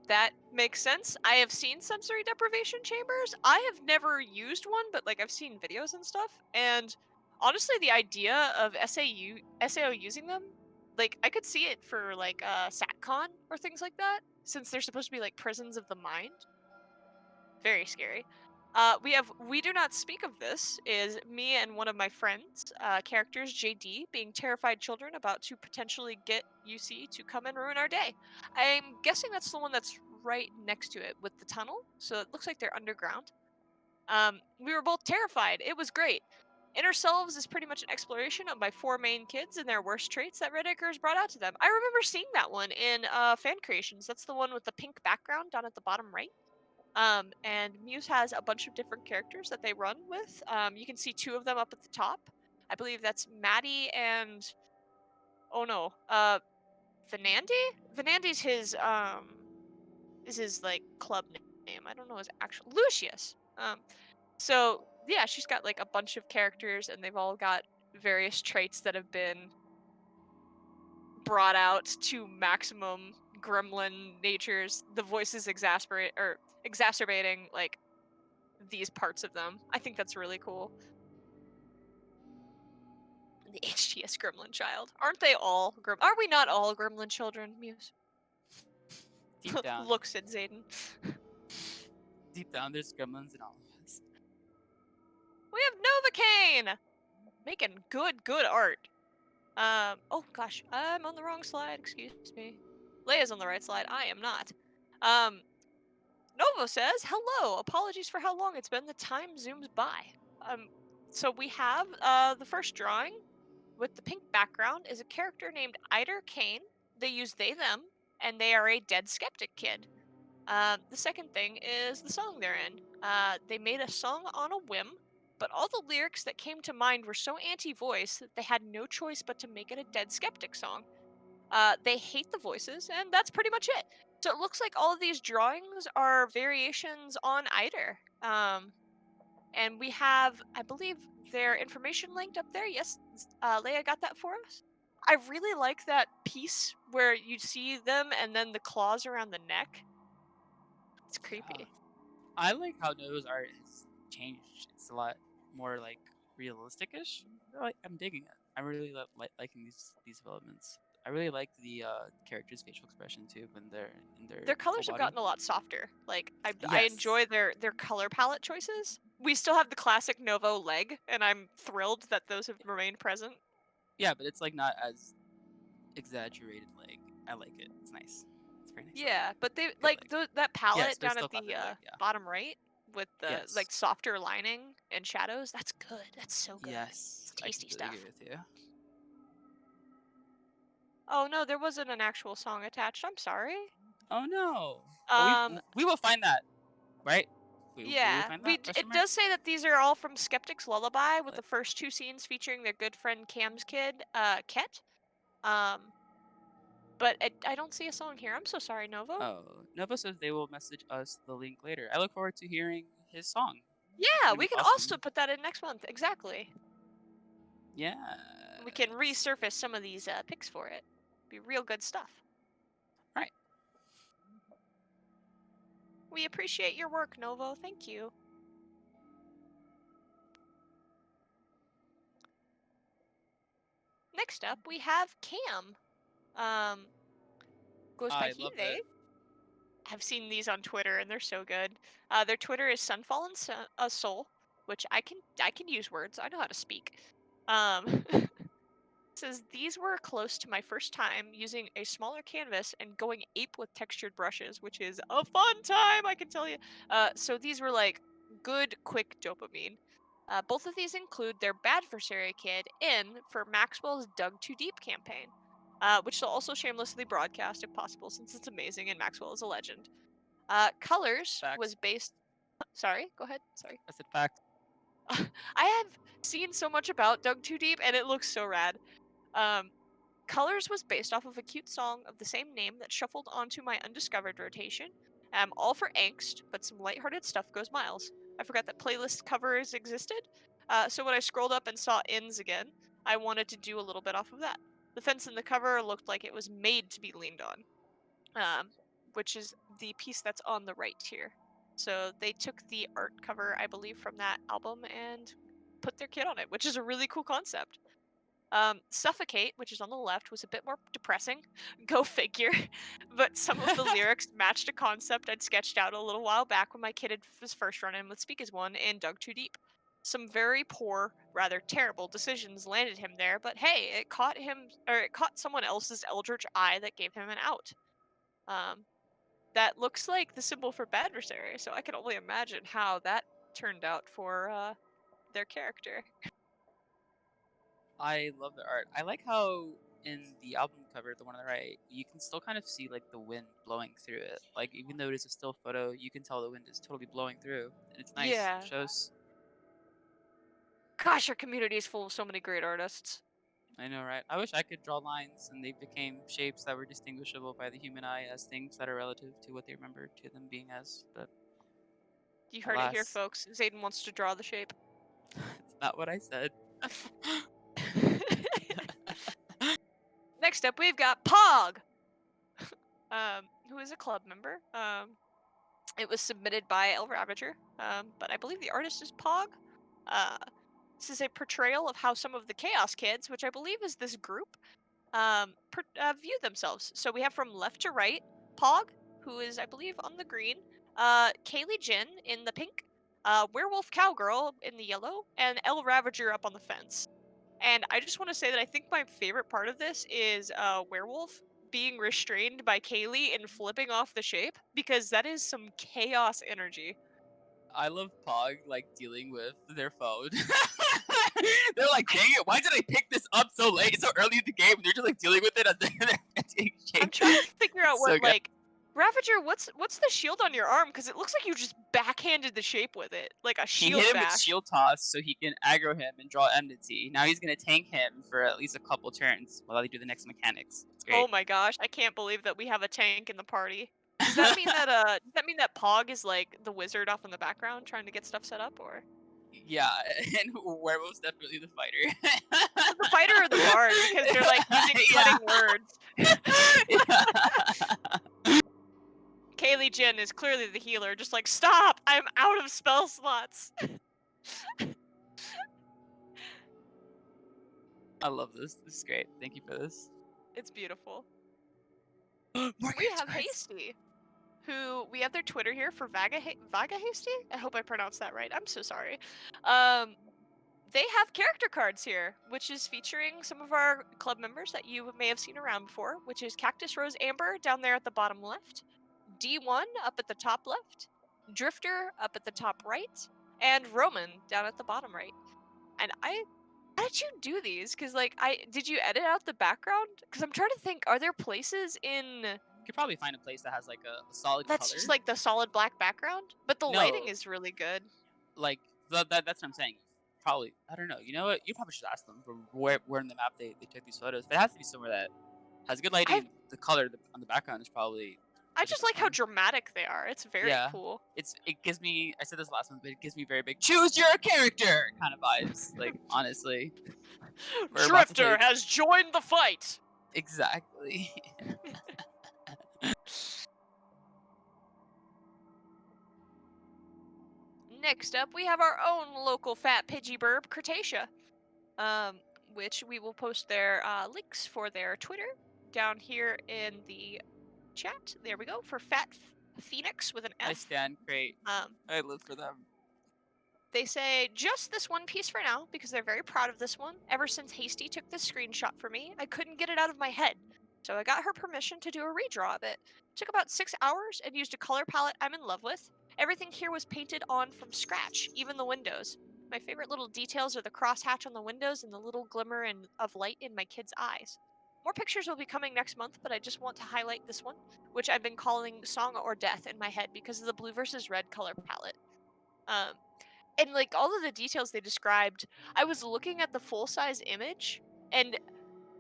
that makes sense. I have seen sensory deprivation chambers. I have never used one, but like I've seen videos and stuff. And honestly, the idea of SAO using them, like I could see it for like SatCon or things like that, since they're supposed to be like prisons of the mind. Very scary. We have We Do Not Speak of This is me and one of my friends, characters, JD, being terrified children about to potentially get UC to come and ruin our day. I'm guessing that's the one that's right next to it with the tunnel, so it looks like they're underground. We were both terrified. It was great. Inner Selves is pretty much an exploration of my four main kids and their worst traits that Redacre has brought out to them. I remember seeing that one in fan creations. That's the one with the pink background down at the bottom right. And Muse has a bunch of different characters that they run with. You can see two of them up at the top. I believe that's Maddie and oh no, Venandi. Venandi's his like club name. I don't know his actual Lucius. So yeah, she's got like a bunch of characters, and they've all got various traits that have been brought out to maximum gremlin natures. The voices exacerbating like these parts of them. I think that's really cool. The HTS Gremlin child. Aren't they all? Are we not all Gremlin children, Muse? Deep down, Look, said Zayden. deep down, there's gremlins in all of us. We have Novocaine! Making good art. Oh gosh, I'm on the wrong slide, excuse me. Leia's on the right slide, I am not. Novo says, hello, apologies for how long it's been, the time zooms by. So we have, the first drawing with the pink background is a character named Eider Kane. They use they, them, and they are a dead skeptic kid. The second thing is the song they're in. They made a song on a whim, but all the lyrics that came to mind were so anti-voice that they had no choice but to make it a dead skeptic song. They hate the voices, and that's pretty much it. So it looks like all of these drawings are variations on Eider. And we have, I believe, their information linked up there. Yes, Leia got that for us. I really like that piece where you see them and then the claws around the neck. It's Yeah. creepy. I like how Noah's art has changed. It's a lot more like realistic-ish. I'm digging it. I'm really liking these developments. I really like the characters' facial expression too when they're in their Their full colors have body. gotten a lot softer. Like I Yes. enjoy their color palette choices. We still have the classic Novo leg, and I'm thrilled that those have remained present. Yeah, but it's like not as exaggerated. Like I like it. It's nice. It's very nice. Yeah, but they Good like leg. that Yes, palette but it's down still at the classic leg. Yeah. bottom right with the Yes. like softer lining and shadows. That's good. That's so good. It's Yes, I tasty completely stuff. agree with you. Oh no, there wasn't an actual song attached. I'm sorry. Oh no. Well, Um, we will find that, right? Will we yeah, find that? Question it mark. does say that these are all from Skeptic's Lullaby, with the first two scenes featuring their good friend Cam's kid, Ket. Um, but I don't see a song here. I'm so sorry, Novo. Oh, Nova says they will message us the link later. I look forward to hearing his song. It's Yeah, gonna we be can also awesome. put that in next month. Exactly. Yeah. We can resurface some of these pics for it. Be real good stuff. Right. We appreciate your work, Novo. Thank you. Next up, we have Cam. Um, goes by I he, love they. it. I've seen these on Twitter and they're so good. Their Twitter is Sunfallen Soul, which I can use words. I know how to speak. Says these were close to my first time using a smaller canvas and going ape with textured brushes, which is a fun time, I can tell you. So these were like good, quick dopamine. Both of these include their Badversary kid in for Maxwell's Dug Too Deep campaign, which they'll also shamelessly broadcast if possible, since it's amazing and Maxwell is a legend. Colors Facts. was based. Sorry, go ahead. Sorry. I said facts. I have seen so much about Dug Too Deep, and it looks so rad. Um, Colors was based off of a cute song of the same name that shuffled onto my undiscovered rotation. All for angst, but some lighthearted stuff goes miles. I forgot that playlist covers existed, so when I scrolled up and saw ins again, I wanted to do a little bit off of that. The fence in the cover looked like it was made to be leaned on, um, which is the piece that's on the right here. So they took the art cover, I believe, from that album and put their kid on it, which is a really cool concept. Suffocate, which is on the left, was a bit more depressing. Go figure. But some of the lyrics matched a concept I'd sketched out a little while back when my kid had his first run in with Speak as One and Dug Too Deep. Some very poor, rather terrible decisions landed him there, but hey, it caught someone else's eldritch eye that gave him an out. Um, that looks like the symbol for Badversary, so I can only imagine how that turned out for their character. I love the art. I like how in the album cover, the one on the right, you can still kind of see like the wind blowing through it. Like even though it is a still photo, you can tell the wind is totally blowing through. And it's nice. Yeah. Shows. Gosh, our community is full of so many great artists. I know, right? I wish I could draw lines and they became shapes that were distinguishable by the human eye as things that are relative to what they remember to them being as. But You heard it here, alas, folks. Zayden wants to draw the shape. it's not what I said. Next up, we've got Pog, who is a club member. It was submitted by El Ravager, but I believe the artist is Pog. Uh, This is a portrayal of how some of the Chaos Kids, which I believe is this group, view themselves. So we have from left to right, Pog, who is, I believe, on the green, Kaylee Jin in the pink, Werewolf Cowgirl in the yellow, and El Ravager up on the fence. And I just want to say that I think my favorite part of this is Werewolf being restrained by Kaylee and flipping off the shape, because that is some chaos energy. I love Pog like dealing with their phone. They're like, dang it, why did I pick this up so late, so early in the game? And they're just like dealing with it as they're getting I'm shape. trying to figure out So what good. like Ravager, what's the shield on your arm? Because it looks like you just backhanded the shape with it, like a He shield hit him with bash. shield toss so he can aggro him and draw enmity. Now he's gonna tank him for at least a couple turns while they do the next mechanics. It's great. Oh my gosh, I can't believe that we have a tank in the party. Does that mean that Pog is like the wizard off in the background trying to get stuff set up, or Yeah, and Werewolf's definitely the fighter. the fighter or the bard, because they're like using Yeah. cutting words. Yeah. Kaylee Jin is clearly the healer, just like, stop! I'm out of spell slots. I love this. This is great. Thank you for this. It's beautiful. More We have character cards. Hasty, who we have their Twitter here for Vaga Hasty. I hope I pronounced that right. I'm so sorry. They have character cards here, which is featuring some of our club members that you may have seen around before, which is Cactus Rose Amber down there at the bottom left, D1 up at the top left, Drifter up at the top right, and Roman down at the bottom right. And how did you do these? Because like, did you edit out the background? Because I'm trying to think, are there places in You could probably find a place that has like a solid that's color. just like the solid black background? But the lighting No, is really good. like that's what I'm saying. Probably, I don't know. You know what? You probably should ask them from where in the map they took these photos. But it has to be somewhere that has good lighting. I And the color on the background is probably a just different like how one. dramatic they are. It's very Yeah. cool. It gives me, I said this last month, but it gives me very big choose your character kind of vibes. Like honestly, we're about to Drifter take has joined the fight. exactly. Next up, we have our own local fat Pidgey burb, Cretaceous, which we will post their links for their Twitter down here in the chat. There we go, for Fat Phoenix with an F. I stand great. I live for them. They say, just this one piece for now, because they're very proud of this one. Ever since Hasty took this screenshot for me, I couldn't get it out of my head. So I got her permission to do a redraw of it. Took about 6 hours and used a color palette I'm in love with. Everything here was painted on from scratch, even the windows. My favorite little details are the crosshatch on the windows and the little glimmer of light in my kids' eyes. More pictures will be coming next month, but I just want to highlight this one, which I've been calling Song or Death in my head because of the blue versus red color palette. And like all of the details they described, I was looking at the full-size image, and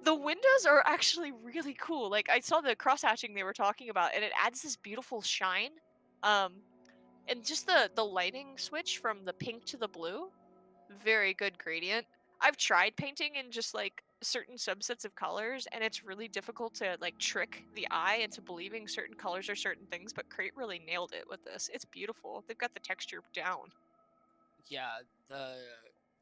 the windows are actually really cool. Like I saw the cross-hatching they were talking about, and it adds this beautiful shine. And just the lighting switch from the pink to the blue, very good gradient. I've tried painting in just like certain subsets of colors, and it's really difficult to like trick the eye into believing certain colors are certain things, but Crate really nailed it with this. It's beautiful. They've got the texture down. Yeah,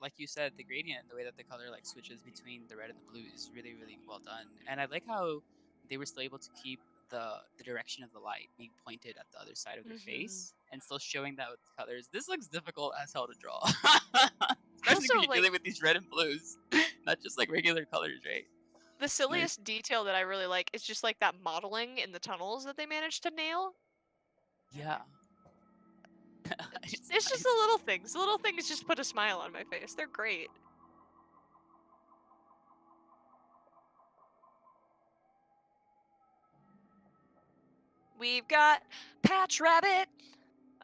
like you said, the gradient, the way that the color like switches between the red and the blue is really well done. And I like how they were still able to keep the direction of the light being pointed at the other side of their face and still showing that with colors. This looks difficult as hell to draw. Especially Also, when you're like, dealing with these red and blues, not just like regular colors, right? the silliest detail that I really like is just like that modeling in the tunnels that they managed to nail. Yeah. It's just the little things. The little things just put a smile on my face. They're great. We've got Patch Rabbit.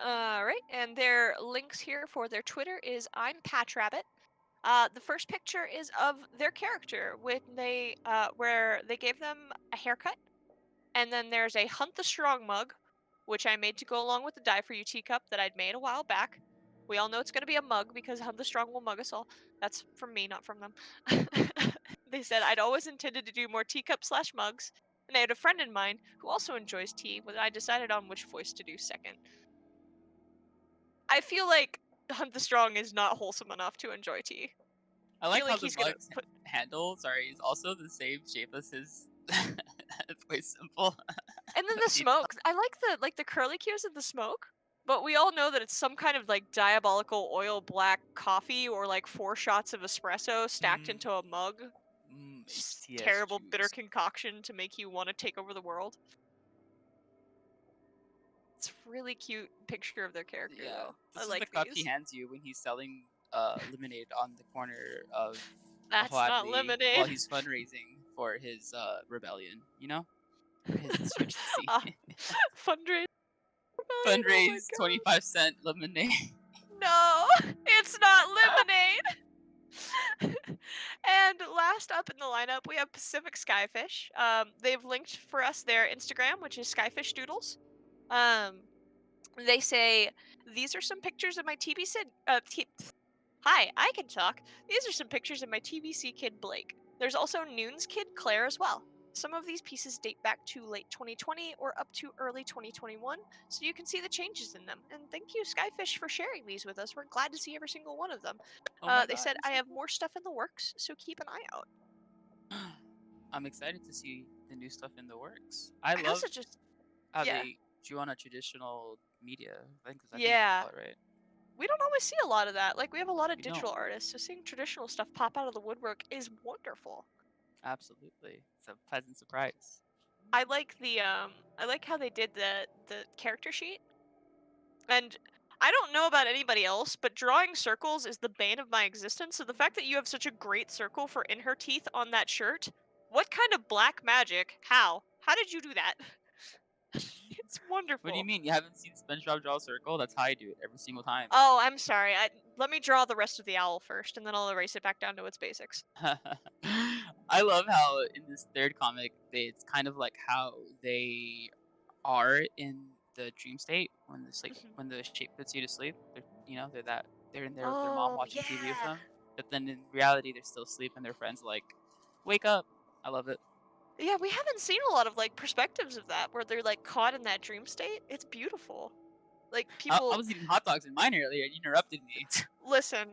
Alright, and their links here for their Twitter is I'm Patch Rabbit. The first picture is of their character when where they gave them a haircut, and then there's a Hunt the Strong mug, which I made to go along with the Die For You teacup that I'd made a while back. We all know it's going to be a mug because Hunt the Strong will mug us all. That's from me, not from them. They said I'd always intended to do more teacup/mugs, and I had a friend in mind who also enjoys tea, but I decided on which voice to do second. I feel like Hunt the Strong is not wholesome enough to enjoy tea. I like feel how like the he's gonna mug's put. handle, is also the same shape as his voice symbol. And then the smoke. I like the curly cues of the smoke. But we all know that it's some kind of like diabolical oil black coffee or like 4 shots of espresso stacked into a mug. HTS Terrible bitter juice. concoction to make you want to take over the world. It's really cute picture of their character Yeah, though. this I is the like cup he these. hands you when he's selling lemonade on the corner of That's not Hawaii while lemonade. he's fundraising for his rebellion. You know, for his insurgency. Fundraise. Oh my Fundraise god. 25-cent lemonade. No, it's not lemonade. And last up in the lineup, we have Pacific Skyfish. They've linked for us their Instagram, which is Skyfish Doodles. They say these are some pictures of my TBC. Hi, I can talk. These are some pictures of my TBC kid Blake. There's also Noon's kid Claire as well. Some of these pieces date back to late 2020 or up to early 2021, so you can see the changes in them. And thank you, Skyfish, for sharing these with us. We're glad to see every single one of them. Oh my They god. said, it's I so have cool. more stuff in the works, so keep an eye out. I'm excited to see the new stuff in the works. I I love also just, how yeah. they drew on a traditional media. I think that's Yeah. what you call it, right? We don't always see a lot of that. Like, we have a lot of We digital don't. artists, so seeing traditional stuff pop out of the woodwork is wonderful. Absolutely. It's a pleasant surprise. I like I like how they did the character sheet. And I don't know about anybody else, but drawing circles is the bane of my existence. So the fact that you have such a great circle for in her teeth on that shirt, what kind of black magic? How? How did you do that? It's wonderful. What do you mean? You haven't seen SpongeBob draw a circle? That's how I do it every single time. Oh, I'm sorry. Let me draw the rest of the owl first, and then I'll erase it back down to its basics. I love how in this third comic, it's kind of like how they are in the dream state when the when the shape puts you to sleep. They're in there with their mom Oh, watching TV with yeah. them, but then in reality they're still asleep and their friends like, wake up. I love it. Yeah, we haven't seen a lot of like perspectives of that where they're like caught in that dream state. It's beautiful. Like I people was eating hot dogs in mine earlier and you interrupted me. listen.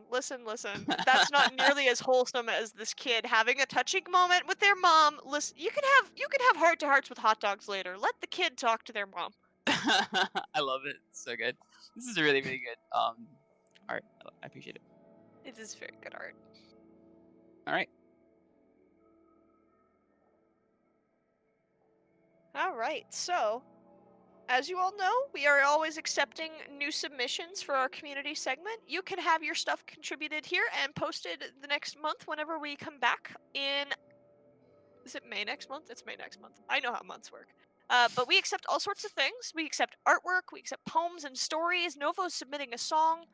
That's not nearly as wholesome as this kid having a touching moment with their mom. Listen, you can have heart to hearts with hot dogs later. Let the kid talk to their mom. I love it. It's so good. This is really really good. Art. I appreciate it. It is very good art. All right. All right. So, as you all know, we are always accepting new submissions for our community segment. You can have your stuff contributed here and posted the next month whenever we come back in. Is it May next month? It's May next month. I know how months work. But we accept all sorts of things. We accept artwork, we accept poems and stories, Novo's submitting a song,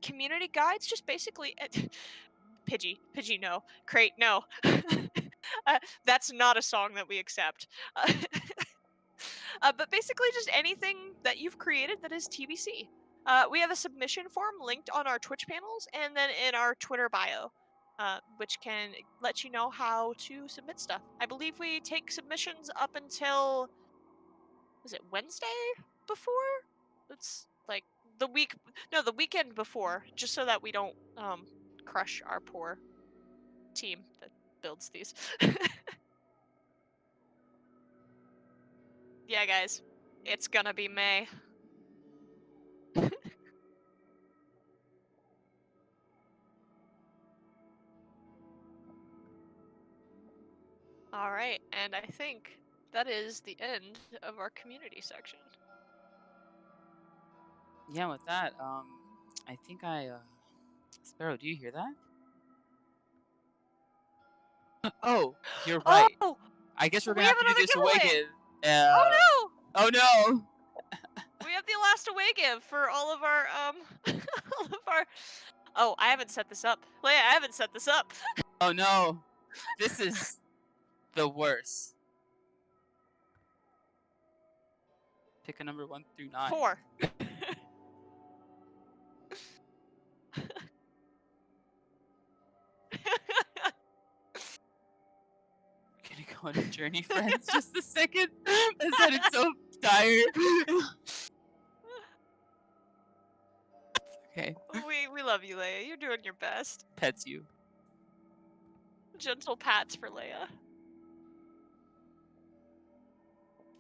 community guides, just basically. Pidgey, no. Crate, no. That's not a song that we accept. But basically, just anything that you've created that is TBC. We have a submission form linked on our Twitch panels and then in our Twitter bio, which can let you know how to submit stuff. I believe we take submissions up until, was it Wednesday before? It's like the week, no, the weekend before, just so that we don't crush our poor team that builds these. Yeah, guys, it's gonna be May. All right, and I think that is the end of our community section. Yeah. With that, I think Sparrow, do you hear that? Oh, you're right. Oh, I guess we're we gonna have have to do another this away giveaway. give. Oh no, Oh no. we have the last away give for all of our all of our. Oh, I haven't set this up. Leia, I haven't set this up. Oh no. This is the worst. Pick a number 1 through 9. 4. Gonna go on a journey, friends. Just a second. I said it's so tired. Okay. We love you, Leia. You're doing your best. Pets you. gentle pats for Leia.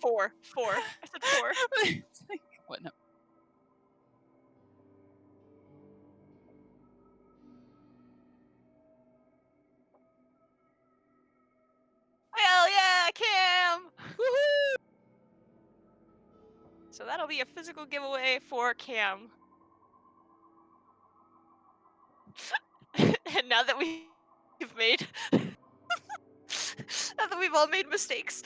4. 4. I said 4. It's like, what? No. Hell yeah, Cam! Woohoo! So that'll be a physical giveaway for Cam. And now that we've made, now that we've all made mistakes.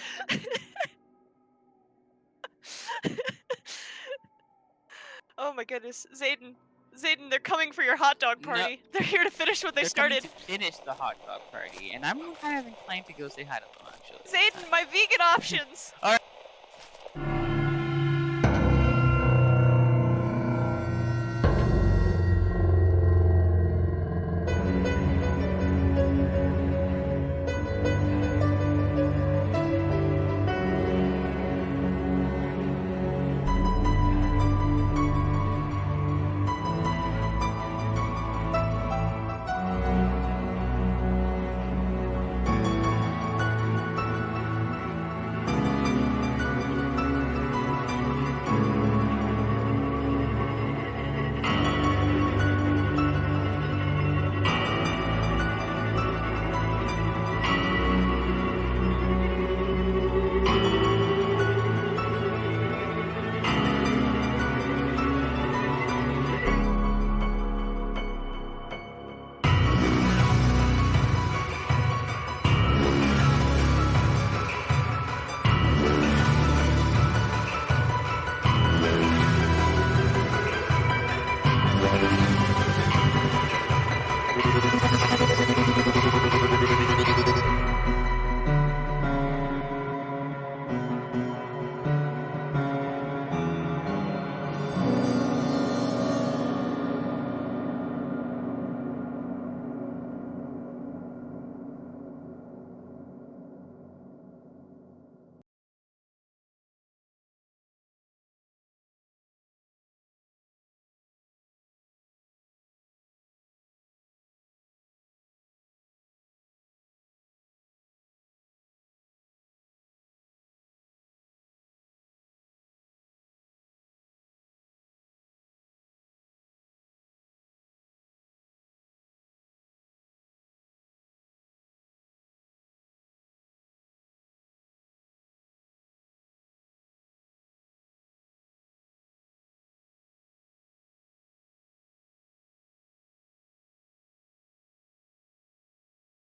Oh my goodness, Zayden, they're coming for your hot dog No. party. They're here to finish what they They're started. coming to finish the hot dog party, and I'm kind of inclined to go say hi to them, actually. Zayden, my vegan options. All right.